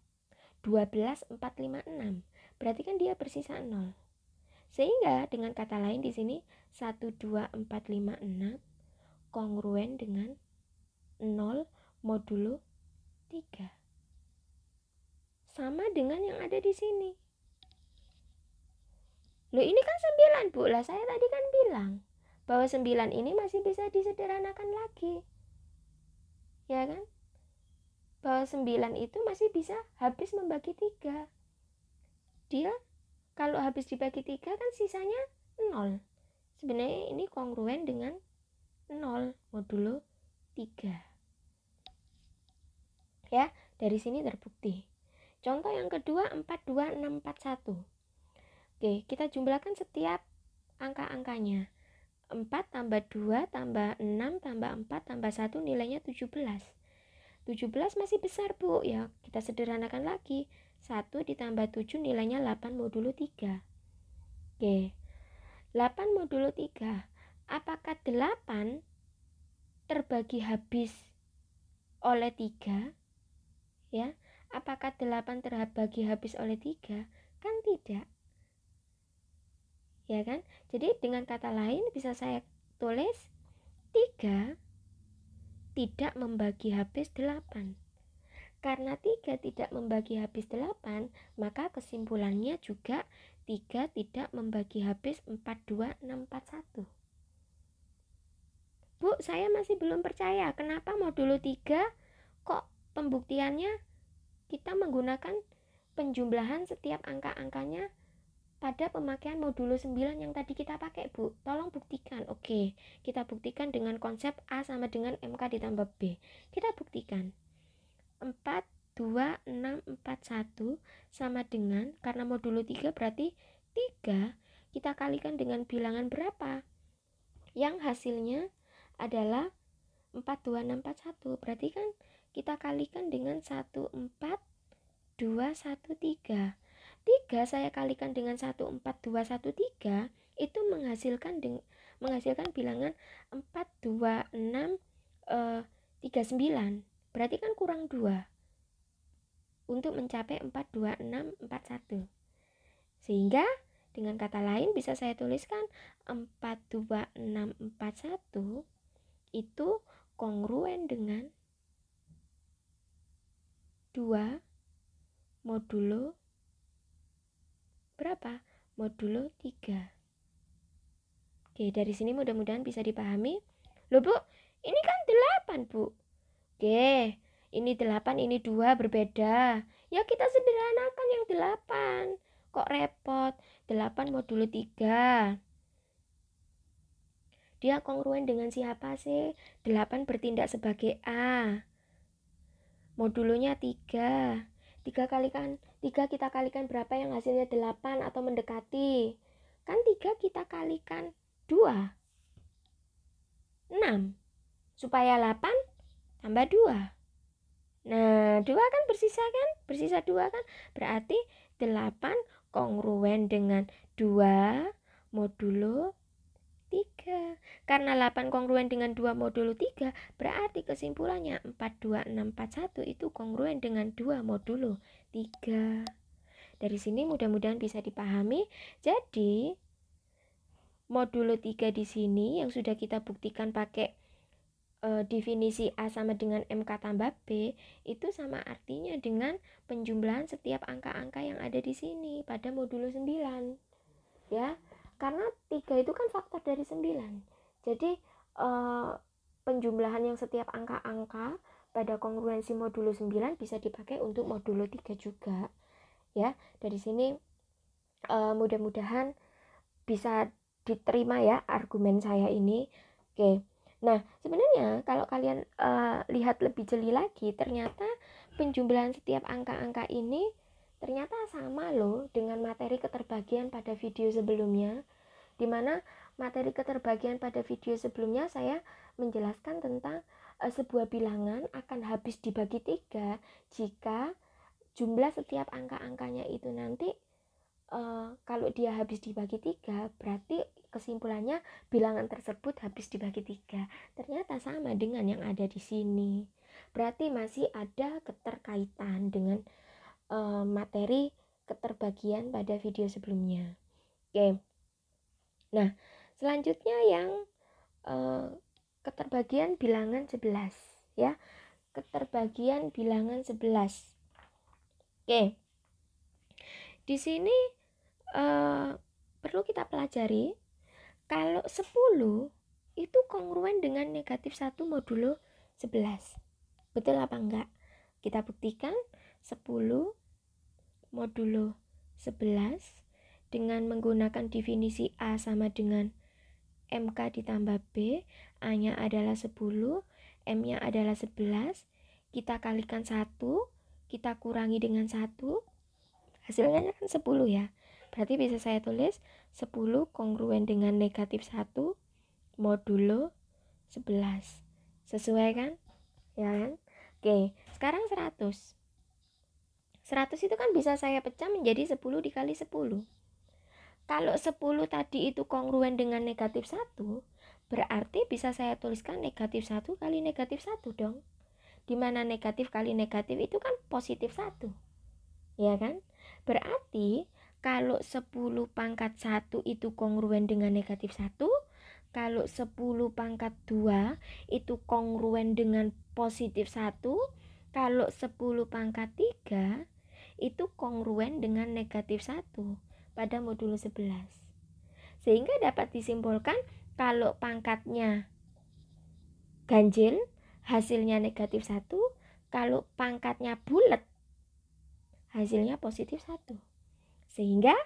12, 4, 5, 6. Berarti kan dia bersisa 0. Sehingga dengan kata lain di sini 1, 2, 4, 5, 6 kongruen dengan 0 modulo 3. Sama dengan yang ada di sini. Loh, ini kan 9, Bu. Lah saya tadi kan bilang bahwa 9 ini masih bisa disederhanakan lagi. Ya kan? Bahwa 9 itu masih bisa habis membagi 3. Dia kalau habis dibagi 3 kan sisanya 0. Sebenarnya ini kongruen dengan 0 modulo 3. Ya, dari sini terbukti. Contoh yang kedua 4, 2, 6, 4, 1. Oke, kita jumlahkan setiap angka-angkanya. 4 tambah 2 tambah 6 tambah 4 tambah 1 nilainya 17. 17 masih besar, Bu. Ya, kita sederhanakan lagi. 1 ditambah 7 nilainya 8 modulo 3. Oke, 8 modulo 3. Apakah 8 terbagi habis oleh 3? Ya, apakah 8 terbagi habis oleh 3? Kan tidak. Ya kan? Jadi dengan kata lain bisa saya tulis 3 tidak membagi habis 8. Karena 3 tidak membagi habis 8, maka kesimpulannya juga 3 tidak membagi habis 4, 2, 6, 4, 1. Bu, saya masih belum percaya. Kenapa modulo 3 kok pembuktiannya kita menggunakan penjumlahan setiap angka-angkanya pada pemakaian modulo 9 yang tadi kita pakai, Bu? Tolong buktikan. Oke, kita buktikan dengan konsep A sama dengan MK ditambah B. Kita buktikan. 4, 2, 6, 4, 1 sama dengan, karena modulo 3 berarti 3 kita kalikan dengan bilangan berapa? Yang hasilnya adalah 4, 2, 6, 4, 1. Berarti kan kita kalikan dengan 1, 4, 2, 1, 3. 3 saya kalikan dengan 1, 4, 2, 1, 3 itu menghasilkan bilangan 4, 2, 6, 3, 9. Berarti kan kurang 2 untuk mencapai 4, 2, 6, 4, 1. Sehingga dengan kata lain bisa saya tuliskan 4, 2, 6, 4, 1 itu kongruen dengan 2 modulo berapa? Modulo 3. Oke, dari sini mudah-mudahan bisa dipahami. Loh, Bu, ini kan 8, Bu. Oke, ini 8, ini 2 berbeda. Ya kita sederhanakan yang 8. Kok repot? 8 modulo 3. Dia kongruen dengan siapa sih? 8 bertindak sebagai A. Modulonya 3. 3 kita kalikan berapa yang hasilnya 8 atau mendekati? Kan 3 kita kalikan 2. 6. Supaya 8 tambah 2. Nah, 2 kan bersisa kan? Bersisa 2 kan? Berarti 8 kongruen dengan 2 modulo 3. Karena 8 kongruen dengan 2 modulo 3, berarti kesimpulannya 4, 2, 6, 4, 1 itu kongruen dengan 2 modulo 3. Dari sini mudah-mudahan bisa dipahami. Jadi, modulo 3 di sini yang sudah kita buktikan pakai definisi A sama dengan MK tambah B, itu sama artinya dengan penjumlahan setiap angka-angka yang ada di sini pada modulo 9. Ya, karena 3 itu kan faktor dari 9. Jadi penjumlahan yang setiap angka-angka pada kongruensi modulo 9 bisa dipakai untuk modulo 3 juga. Ya, dari sini mudah-mudahan bisa diterima ya argumen saya ini. Oke. Nah, sebenarnya kalau kalian lihat lebih jeli lagi, ternyata penjumlahan setiap angka-angka ini ternyata sama loh dengan materi keterbagian pada video sebelumnya, di mana materi keterbagian pada video sebelumnya saya menjelaskan tentang sebuah bilangan akan habis dibagi 3 jika jumlah setiap angka-angkanya itu nanti kalau dia habis dibagi 3, berarti kesimpulannya bilangan tersebut habis dibagi 3. Ternyata sama dengan yang ada di sini. Berarti masih ada keterkaitan dengan materi keterbagian pada video sebelumnya. Oke. Nah, selanjutnya yang keterbagian bilangan 11 ya. Keterbagian bilangan 11. Oke. Di sini perlu kita pelajari kalau 10 itu kongruen dengan negatif 1 modulo 11. Betul apa enggak? Kita buktikan 10 modulo 11 dengan menggunakan definisi A sama dengan MK ditambah B. A-nya adalah 10, M-nya adalah 11. Kita kalikan 1, kita kurangi dengan 1. Hasilnya kan 10 ya. Berarti bisa saya tulis 10 kongruen dengan negatif 1 modulo 11. Sesuai kan? Ya kan? Oke, sekarang 100. 100 itu kan bisa saya pecah menjadi 10 dikali 10. Kalau 10 tadi itu kongruen dengan negatif 1, berarti bisa saya tuliskan negatif 1 kali negatif 1 dong. Dimana negatif kali negatif itu kan positif 1. Ya kan? Berarti kalau 10 pangkat 1 itu kongruen dengan negatif 1, kalau 10 pangkat 2 itu kongruen dengan positif 1, kalau 10 pangkat 3 itu kongruen dengan negatif 1 pada modulo 11. Sehingga dapat disimpulkan kalau pangkatnya ganjil, hasilnya negatif 1, kalau pangkatnya bulat, hasilnya positif 1. Sehingga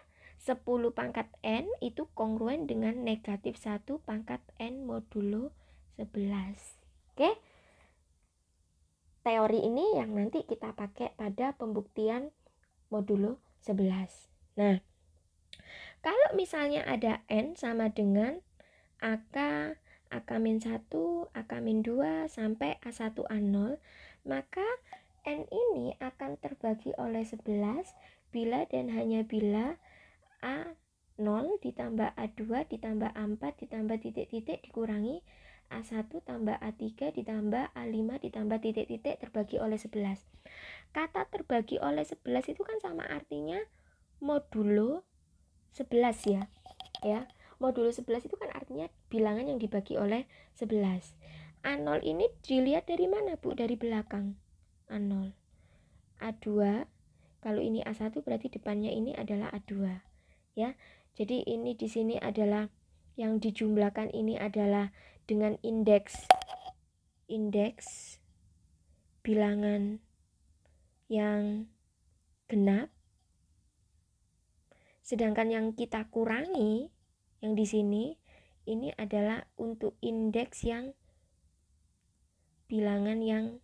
10 pangkat N itu kongruen dengan negatif 1 pangkat N modulo 11. Oke? Teori ini yang nanti kita pakai pada pembuktian modulo 11. Nah, kalau misalnya ada N sama dengan AK, AK-1, AK-2 sampai A1, A0, maka N ini akan terbagi oleh 11 bila dan hanya bila A0 ditambah A2 ditambah A4 ditambah titik-titik dikurangi A1 tambah A3 ditambah A5 ditambah titik-titik terbagi oleh 11. Kata terbagi oleh 11 itu kan sama artinya modulo 11 ya. Modulo 11 itu kan artinya bilangan yang dibagi oleh 11. A0 ini dilihat dari mana, Bu? Dari belakang. A0. A2, kalau ini A1 berarti depannya ini adalah A2. Ya. Jadi ini di sini adalah yang dijumlahkan ini adalah dengan indeks bilangan yang genap. Sedangkan yang kita kurangi yang di sini ini adalah untuk indeks yang bilangan yang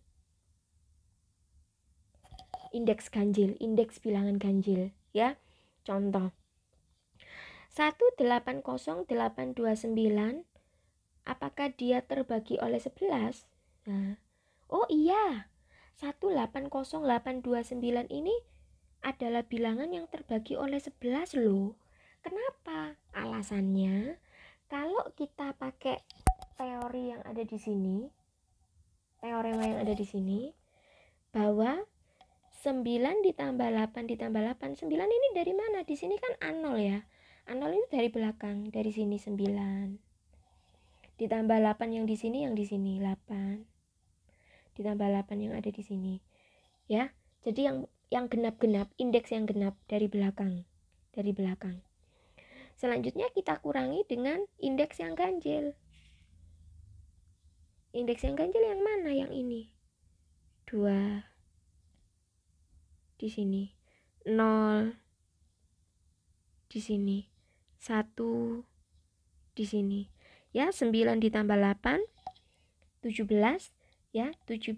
indeks ganjil, indeks bilangan ganjil ya. Contoh 180829, apakah dia terbagi oleh 11? Nah, oh iya, 180829 ini adalah bilangan yang terbagi oleh 11 loh. Kenapa? Alasannya, kalau kita pakai teori yang ada di sini, teorema yang ada di sini, bahwa 9 ditambah 8 ditambah 8, 9 ini dari mana? Di sini kan A0 ya. A0 ini dari belakang, dari sini 9. Ditambah 8 yang di sini 8. Ditambah 8 yang ada di sini. Ya. Jadi yang genap-genap, indeks yang genap dari belakang. Selanjutnya kita kurangi dengan indeks yang ganjil. Indeks yang ganjil yang mana? Yang ini. 2 di sini. 0 di sini. 1 di sini. Ya, 9 ditambah 8 17 ya, 17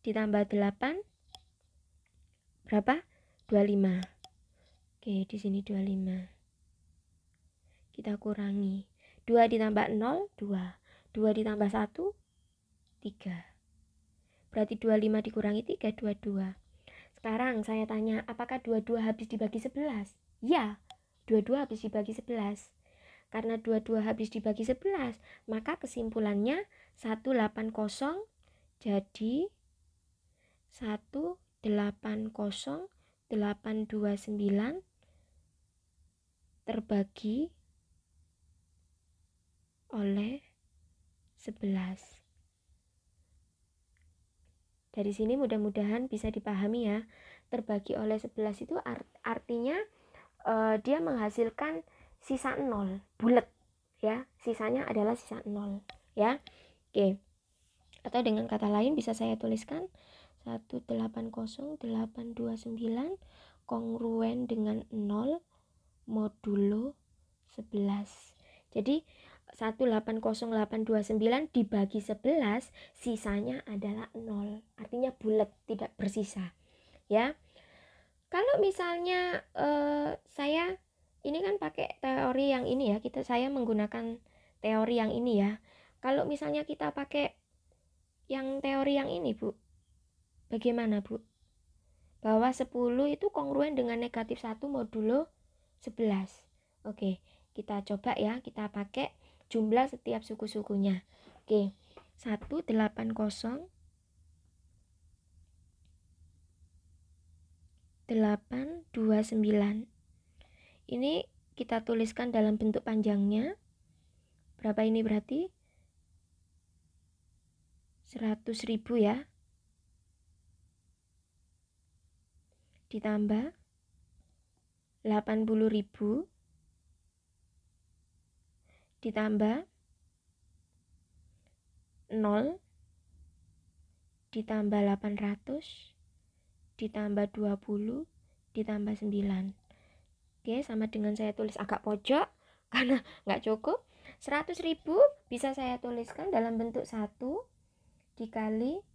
ditambah 8 berapa? 25. Oke, di sini 25. Kita kurangi 2 ditambah 0 2 ditambah 1 3. Berarti 25 dikurangi 3 22. Sekarang saya tanya, apakah 22 habis dibagi 11? Ya, 22 habis dibagi 11. Karena 22 habis dibagi 11, maka kesimpulannya 180 jadi 180,829 terbagi oleh 11. Dari sini mudah-mudahan bisa dipahami ya. Terbagi oleh 11 itu artinya dia menghasilkan sisa 0, bulat ya. Sisanya adalah sisa 0 ya. Oke. Atau dengan kata lain bisa saya tuliskan 180,829 kongruen dengan 0 modulo 11. Jadi 180,829 dibagi 11, sisanya adalah 0. Artinya bulat, tidak bersisa. Ya. Kalau misalnya saya ini kan pakai teori yang ini ya, saya menggunakan teori yang ini ya. Kalau misalnya kita pakai yang teori yang ini, Bu. Bagaimana, Bu? Bahwa 10 itu kongruen dengan negatif 1 modulo 11. Oke, kita coba ya, kita pakai jumlah setiap suku-sukunya. Oke, 180 829. Ini kita tuliskan dalam bentuk panjangnya. Berapa ini berarti? 100.000 ya. Ditambah 80.000 ditambah 0 ditambah 800 ditambah 20 ditambah 9. Oke, sama dengan saya tulis agak pojok karena nggak cukup. 100.000 bisa saya tuliskan dalam bentuk 1 dikali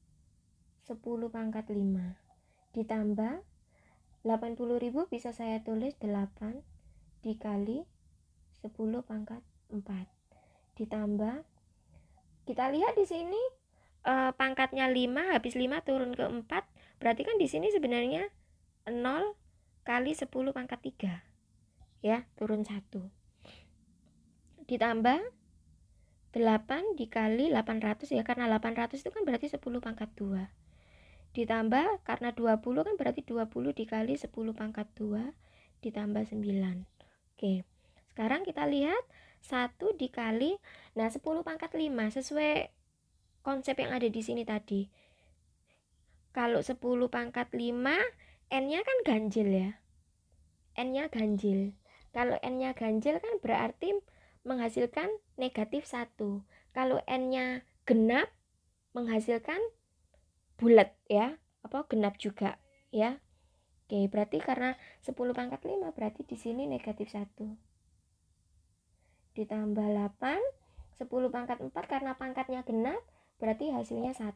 10 pangkat 5 ditambah 80.000 bisa saya tulis 8 dikali 10 pangkat 4 ditambah, kita lihat di sini pangkatnya 5, habis 5 turun ke 4, berarti kan di sini sebenarnya 0 kali 10 pangkat 3 ya, turun 1 ditambah 8 dikali 800 ya, karena 800 itu kan berarti 10 pangkat 2 ditambah karena 20 kan berarti 20 dikali 10 pangkat 2 ditambah 9. Oke, sekarang kita lihat 1 dikali, nah 10 pangkat 5 sesuai konsep yang ada di sini tadi. Kalau 10 pangkat 5 n-nya kan ganjil ya, n-nya ganjil. Kalau n-nya ganjil kan berarti menghasilkan negatif 1. Kalau n-nya genap menghasilkan bulat ya, genap juga ya. Oke, berarti karena 10 pangkat 5 berarti di sini negatif 1 ditambah 8 10 pangkat 4 karena pangkatnya genap berarti hasilnya 1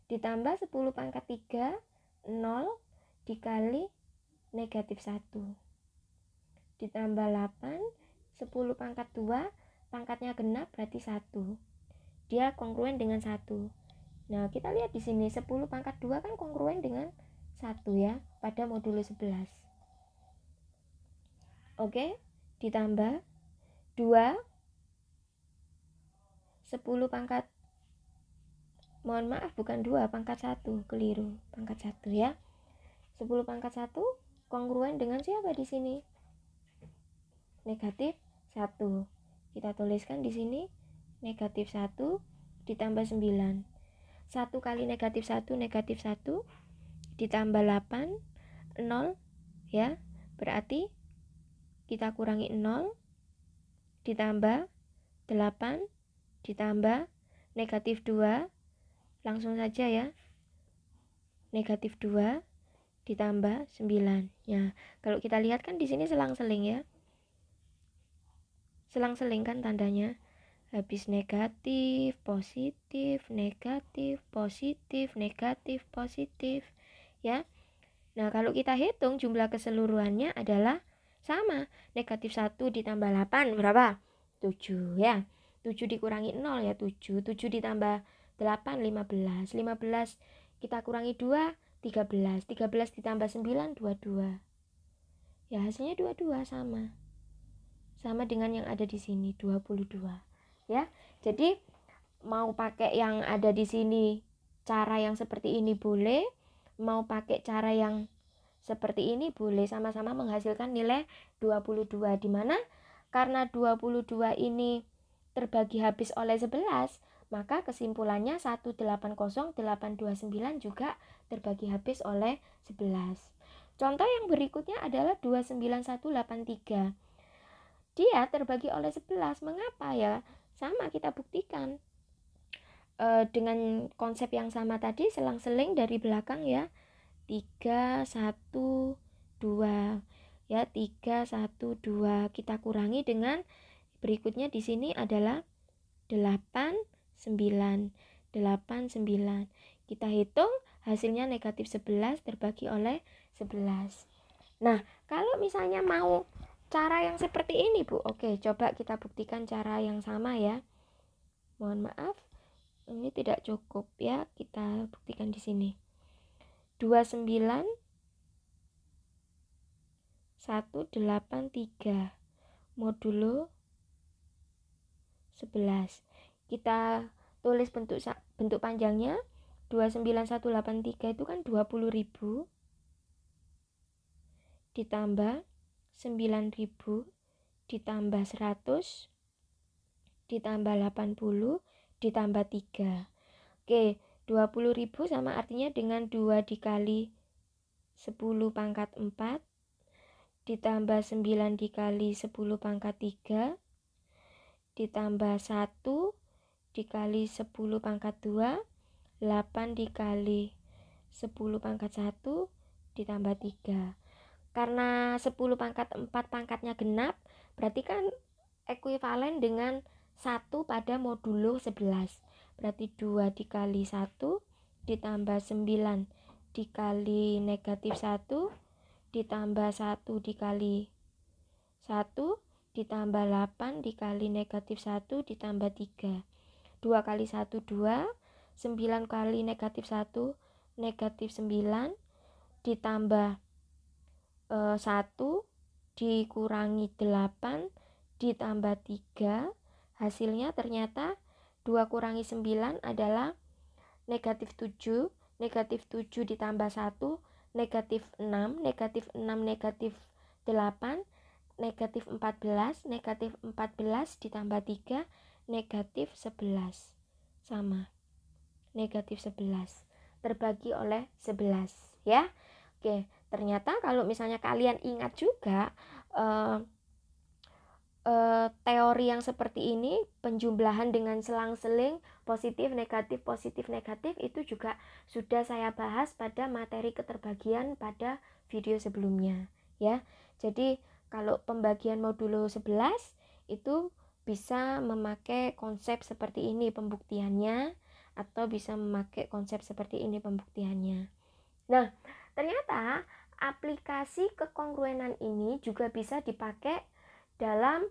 ditambah 10 pangkat 3 0 dikali negatif 1 ditambah 8 10 pangkat 2 pangkatnya genap berarti 1, dia kongruen dengan 1. Nah, kita lihat di sini 10 pangkat 2 kan kongruen dengan 1 ya, pada modulo 11. Oke, ditambah 2 10 pangkat, mohon maaf bukan 2, pangkat 1, keliru, pangkat 1 ya. 10 pangkat 1 kongruen dengan siapa di sini? Negatif 1. Kita tuliskan di sini negatif 1 ditambah 9. 1 kali negatif 1 negatif 1 ditambah 8 0 ya, berarti kita kurangi 0 ditambah 8 ditambah negatif 2, langsung saja ya, negatif 2 ditambah 9 ya. Kalau kita lihat kan di sini selang-seling ya, selang-seling kan tandanya, habis negatif, positif, negatif, positif, negatif, positif ya. Nah, kalau kita hitung jumlah keseluruhannya adalah sama, negatif 1 ditambah 8 berapa? 7 ya. 7 dikurangi 0 ya 7. 7 ditambah 8 15. 15 kita kurangi 2, 13 ditambah 9, 22. Ya, hasilnya 22 sama. Sama dengan yang ada di sini, 22. Ya, jadi mau pakai yang ada di sini, cara yang seperti ini boleh. Mau pakai cara yang seperti ini boleh, sama-sama menghasilkan nilai 22. Dimana karena 22 ini terbagi habis oleh 11, maka kesimpulannya 180829 juga terbagi habis oleh 11. Contoh yang berikutnya adalah 29183. Dia terbagi oleh 11. Mengapa ya? Sama, kita buktikan. Dengan konsep yang sama tadi, selang-seling dari belakang ya. 3, 1, 2. Ya, 3, 1, 2. Kita kurangi dengan berikutnya di sini adalah 8, 9. 8, 9. Kita hitung hasilnya negatif 11 terbagi oleh 11. Nah, kalau misalnya mau cara yang seperti ini, Bu. Oke, coba kita buktikan cara yang sama ya. Mohon maaf, ini tidak cukup ya. Kita buktikan di sini. 29 183 modulo 11. Kita tulis bentuk panjangnya. 29183 itu kan 20.000 ditambah 9.000 ditambah 100 ditambah 80 ditambah 3. Oke, 20.000 sama artinya dengan 2 dikali 10 pangkat 4 ditambah 9 dikali 10 pangkat 3 ditambah 1 dikali 10 pangkat 2, 8 dikali 10 pangkat 1 ditambah 3. Karena 10 pangkat 4 pangkatnya genap, berarti kan ekuivalen dengan 1 pada modulo 11. Berarti 2 dikali 1 ditambah 9 dikali negatif 1 ditambah 1 dikali 1 ditambah 8 dikali negatif 1 ditambah 3. 2 kali 1 2, 9 kali negatif 1 negatif 9 ditambah 1 dikurangi 8 ditambah 3. Hasilnya ternyata 2 kurangi 9 adalah negatif 7. Negatif 7 ditambah 1 negatif 6. Negatif 6 negatif 8 negatif 14. Negatif 14 ditambah 3 negatif 11. Sama, negatif 11 terbagi oleh 11 ya. Oke, ternyata kalau misalnya kalian ingat juga teori yang seperti ini, penjumlahan dengan selang-seling positif negatif itu juga sudah saya bahas pada materi keterbagian pada video sebelumnya ya. Jadi kalau pembagian modulo 11 itu bisa memakai konsep seperti ini pembuktiannya, atau bisa memakai konsep seperti ini pembuktiannya. Nah, ternyata aplikasi kekongruenan ini juga bisa dipakai dalam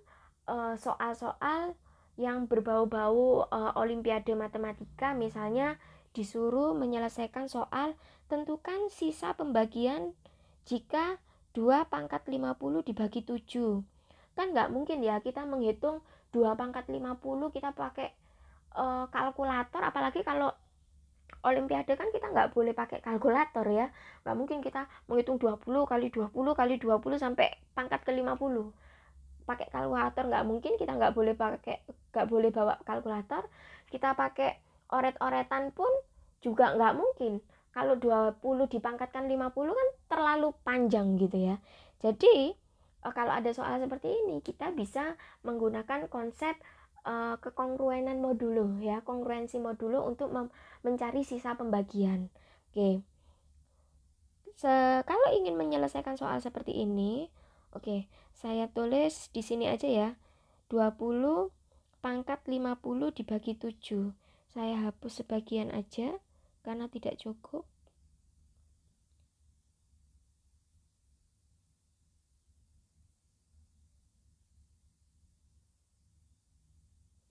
soal-soal yang berbau-bau olimpiade matematika. Misalnya disuruh menyelesaikan soal tentukan sisa pembagian jika 2 pangkat 50 dibagi 7. Kan nggak mungkin ya kita menghitung 2 pangkat 50 kita pakai kalkulator, apalagi kalau olimpiade kan kita nggak boleh pakai kalkulator ya. Nggak mungkin kita menghitung 20 kali 20 kali 20 sampai pangkat ke 50 pakai kalkulator. Nggak mungkin, kita nggak boleh bawa kalkulator. Kita pakai oret-oretan pun juga nggak mungkin. Kalau 20 dipangkatkan 50 kan terlalu panjang gitu ya. Jadi kalau ada soal seperti ini, kita bisa menggunakan konsep kekongruenan modulo ya, kongruensi modulo untuk mencari sisa pembagian. Oke. Kalau ingin menyelesaikan soal seperti ini, oke, saya tulis di sini aja ya. 20 pangkat 50 dibagi 7. Saya hapus sebagian aja karena tidak cukup.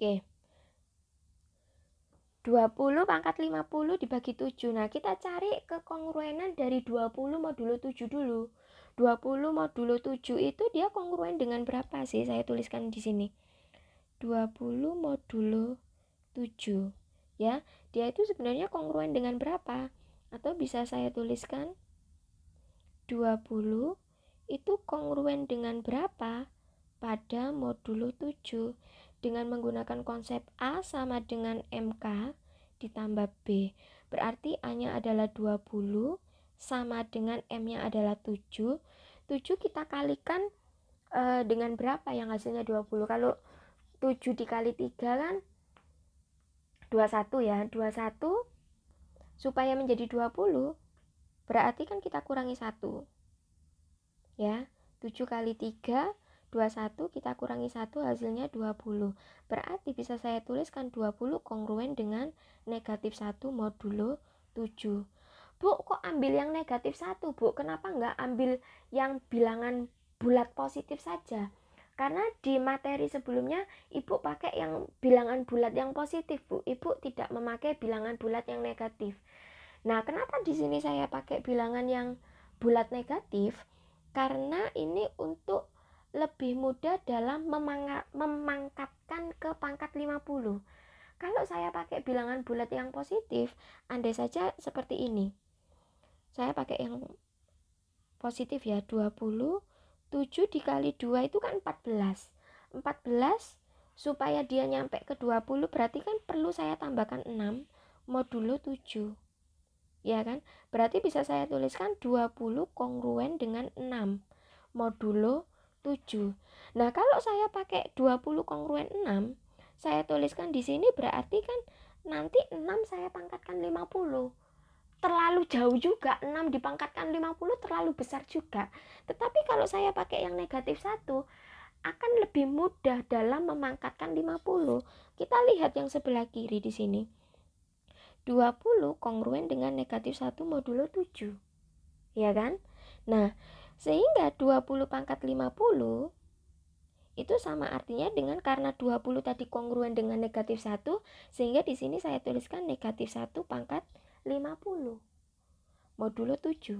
Oke. 20 pangkat 50 dibagi 7. Nah, kita cari kekongruenan dari 20 modulo 7 dulu. 20 modulo 7 itu dia kongruen dengan berapa sih? Saya tuliskan di sini. 20 modulo 7. Ya, dia itu sebenarnya kongruen dengan berapa? Atau bisa saya tuliskan 20 itu kongruen dengan berapa pada modulo 7? Dengan menggunakan konsep A sama dengan MK ditambah B. Berarti A-nya adalah 20 sama dengan M-nya adalah 7. 7 kita kalikan dengan berapa yang hasilnya 20? Kalau 7 dikali 3 kan 21 ya. 21 supaya menjadi 20 berarti kan kita kurangi 1. Ya, 7 kali 3 21, kita kurangi 1 hasilnya 20. Berarti bisa saya tuliskan 20 kongruen dengan negatif 1 modulo 7. Bu, kok ambil yang negatif 1, Bu? Kenapa nggak ambil yang bilangan bulat positif saja? Karena di materi sebelumnya Ibu pakai yang bilangan bulat yang positif, Bu. Ibu tidak memakai bilangan bulat yang negatif. Nah, kenapa di sini saya pakai bilangan yang bulat negatif? Karena ini untuk lebih mudah dalam memangkatkan ke pangkat 50. Kalau saya pakai bilangan bulat yang positif, andai saja seperti ini. Saya pakai yang positif ya, 20, 7 dikali 2 itu kan 14. 14 supaya dia nyampe ke 20 berarti kan perlu saya tambahkan 6 modulo 7. Ya kan? Berarti bisa saya tuliskan 20 kongruen dengan 6 modulo 7. Nah, kalau saya pakai 20 kongruen 6, saya tuliskan di sini berarti kan nanti 6 saya pangkatkan 50. Terlalu jauh juga, 6 dipangkatkan 50 terlalu besar juga. Tetapi kalau saya pakai yang negatif 1, akan lebih mudah dalam memangkatkan 50. Kita lihat yang sebelah kiri di sini. 20 kongruen dengan negatif 1 modulo 7. Ya kan? Nah, sehingga 20 pangkat 50 itu sama artinya dengan karena 20 tadi kongruen dengan negatif 1, sehingga di sini saya tuliskan negatif 1 pangkat 50 modulo 7.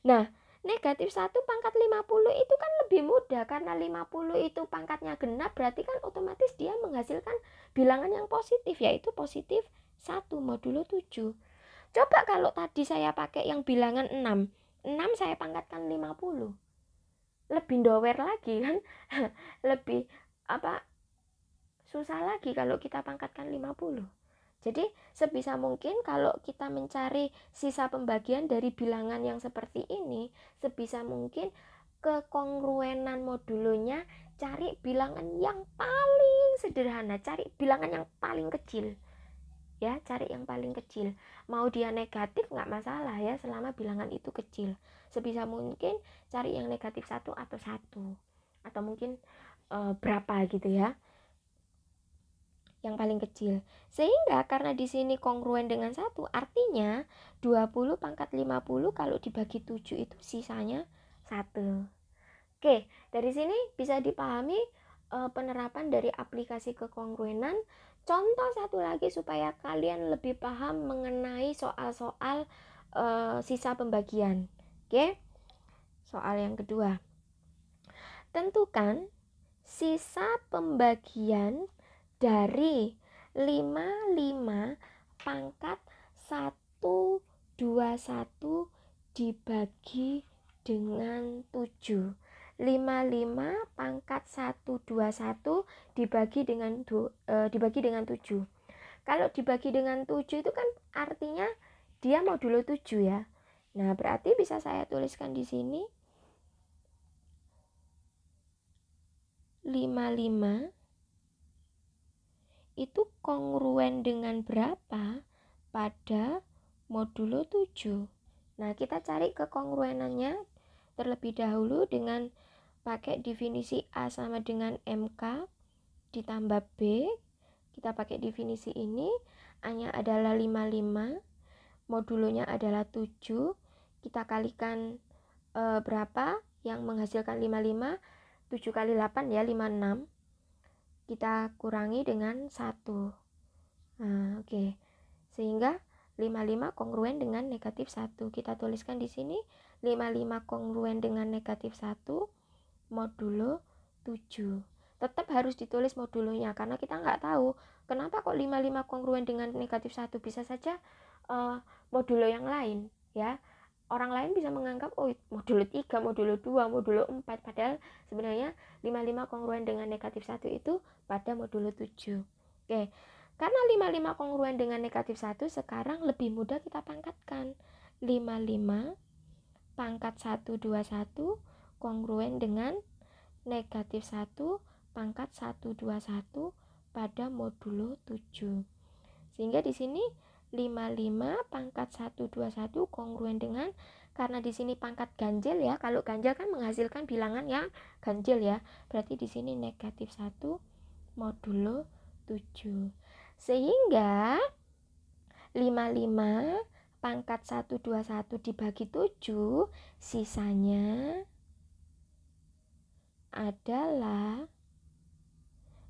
Nah, negatif 1 pangkat 50 itu kan lebih mudah karena 50 itu pangkatnya genap, berarti kan otomatis dia menghasilkan bilangan yang positif, yaitu positif 1 modulo 7. Coba kalau tadi saya pakai yang bilangan 6 saya pangkatkan 50. Lebih dower lagi kan. Lebih susah lagi kalau kita pangkatkan 50. Jadi sebisa mungkin kalau kita mencari sisa pembagian dari bilangan yang seperti ini, sebisa mungkin kekongruenan modulonya cari bilangan yang paling sederhana, cari bilangan yang paling kecil. Ya, cari yang paling kecil. Mau dia negatif nggak masalah ya, selama bilangan itu kecil. Sebisa mungkin cari yang negatif 1 atau 1. Atau mungkin berapa gitu ya. Yang paling kecil. Sehingga karena di sini kongruen dengan 1, artinya 20 pangkat 50 kalau dibagi 7 itu sisanya 1. Oke, dari sini bisa dipahami penerapan dari aplikasi kekongruenan. Contoh satu lagi supaya kalian lebih paham mengenai soal-soal sisa pembagian. Oke, soal yang kedua. Tentukan sisa pembagian dari 55 pangkat 121 dibagi dengan 7. 55 pangkat 121 dibagi dengan 7. Kalau dibagi dengan 7 itu kan artinya dia modulo 7 ya. Nah, berarti bisa saya tuliskan di sini 55 itu kongruen dengan berapa pada modulo 7. Nah, kita cari kekongruenannya terlebih dahulu dengan pakai definisi A sama dengan MK ditambah B. Kita pakai definisi ini. A-nya adalah 55, modulonya adalah 7. Kita kalikan berapa yang menghasilkan 55? 7 kali 8 ya, 56. Kita kurangi dengan 1. Nah, oke. Sehingga 55 kongruen dengan negatif 1. Kita tuliskan di sini 55 kongruen dengan negatif 1 modulo 7. Tetap harus ditulis modulonya karena kita nggak tahu kenapa kok 55 kongruen dengan negatif 1. Bisa saja modulo yang lain ya. Orang lain bisa menganggap oh modulo 3, modulo 2, modulo 4, padahal sebenarnya 55 kongruen dengan negatif 1 itu pada modulo 7. Oke, karena 55 kongruen dengan negatif 1 sekarang lebih mudah kita pangkatkan. 55 pangkat 121 kongruen dengan negatif 1 pangkat 121 pada modulo 7. Sehingga di sini 55 pangkat 121 kongruen dengan, karena di sini pangkat ganjil ya. Kalau ganjil kan menghasilkan bilangan yang ganjil ya. Berarti di sini negatif 1 modulo 7. Sehingga 55 pangkat 121 dibagi 7, sisanya adalah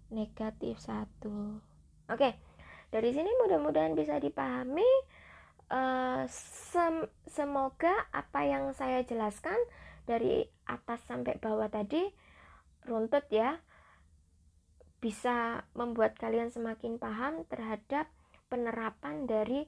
negatif 1. Oke. Dari sini mudah-mudahan bisa dipahami. Semoga apa yang saya jelaskan dari atas sampai bawah tadi runtut ya, bisa membuat kalian semakin paham terhadap penerapan dari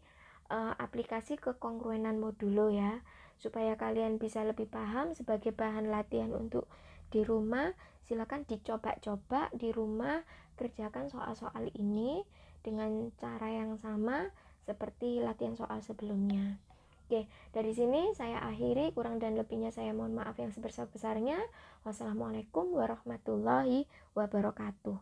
aplikasi kekongruenan modulo ya, supaya kalian bisa lebih paham. Sebagai bahan latihan untuk di rumah, silakan dicoba-coba di rumah, kerjakan soal-soal ini dengan cara yang sama seperti latihan soal sebelumnya. Oke, dari sini saya akhiri. Kurang dan lebihnya saya mohon maaf yang sebesar-besarnya. Wassalamualaikum warahmatullahi wabarakatuh.